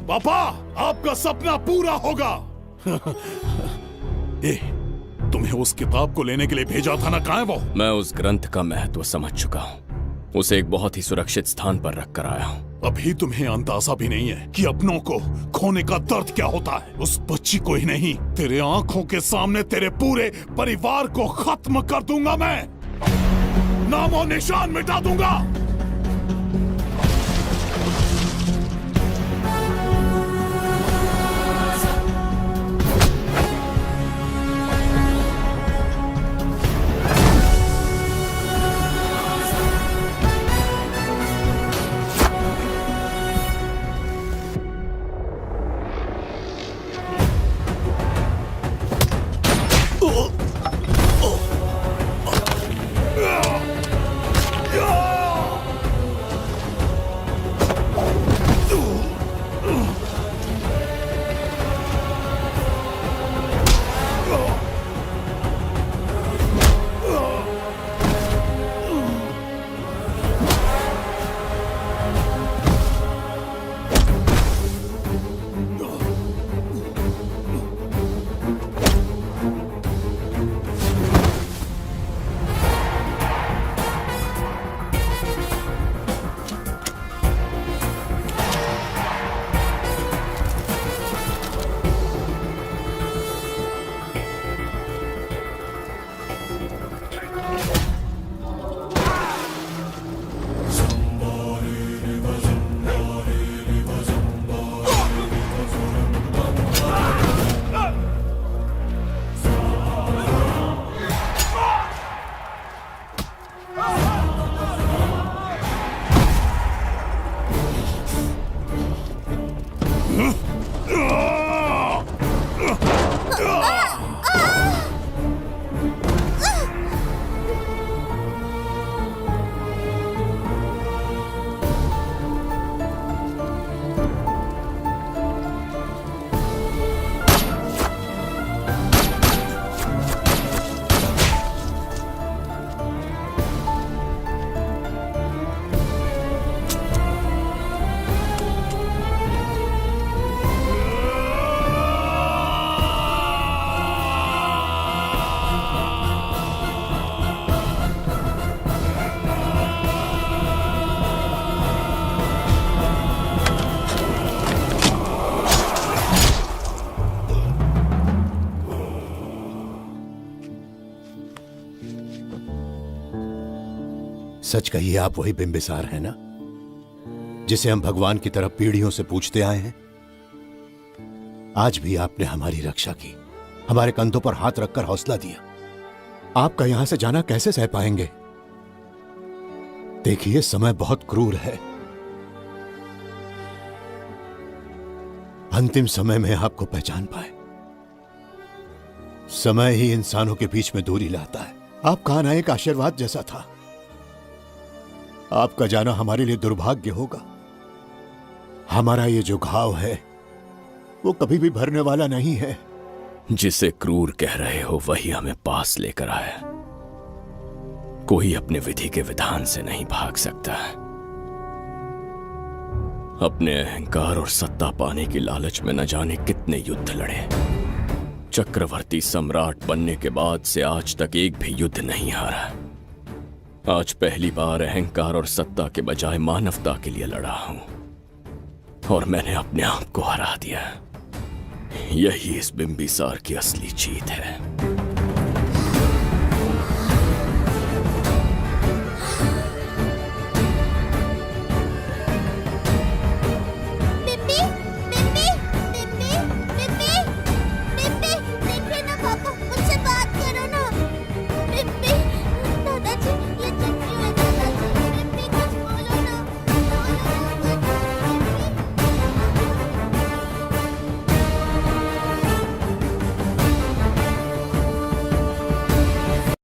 पापा, आपका सपना पूरा होगा। ए, तुम्हें उस किताब को लेने के लिए भेजा था ना, कहाँ है वो? मैं उस ग्रंथ का महत्व समझ चुका हूँ। उसे एक बहुत ही सुरक्षित स्थान पर रख कर आया हूँ। अभी तुम्हें अंदाजा भी नहीं है कि अपनों को खोने का दर्द क्या होता है। उस बच्ची को ही नहीं, तेरे आंखों के सामने तेरे पूरे परिवार को खत्म कर दूंगा मैं। नामो निशान मिटा दूंगा। सच कहिए, आप वही बिंबिसार हैं ना, जिसे हम भगवान की तरफ पीढ़ियों से पूछते आए हैं? आज भी आपने हमारी रक्षा की, हमारे कंधों पर हाथ रखकर हौसला दिया। आपका यहां से जाना कैसे सह पाएंगे? देखिए, समय बहुत क्रूर है। अंतिम समय में आपको पहचान पाए। समय ही इंसानों के बीच में दूरी लाता है। आपका आना एक आशीर्वाद जैसा था। आपका जाना हमारे लिए दुर्भाग्य होगा। हमारा ये जो घाव है वो कभी भी भरने वाला नहीं है। जिसे क्रूर कह रहे हो वही हमें पास लेकर आया। कोई अपने विधि के विधान से नहीं भाग सकता। अपने अहंकार और सत्ता पाने की लालच में न जाने कितने युद्ध लड़े। चक्रवर्ती सम्राट बनने के बाद से आज तक एक भी युद्ध नहीं हारा। आज पहली बार अहंकार और सत्ता के बजाय मानवता के लिए लड़ा हूं, और मैंने अपने आप को हरा दिया। यही इस बिंबिसार की असली जीत है।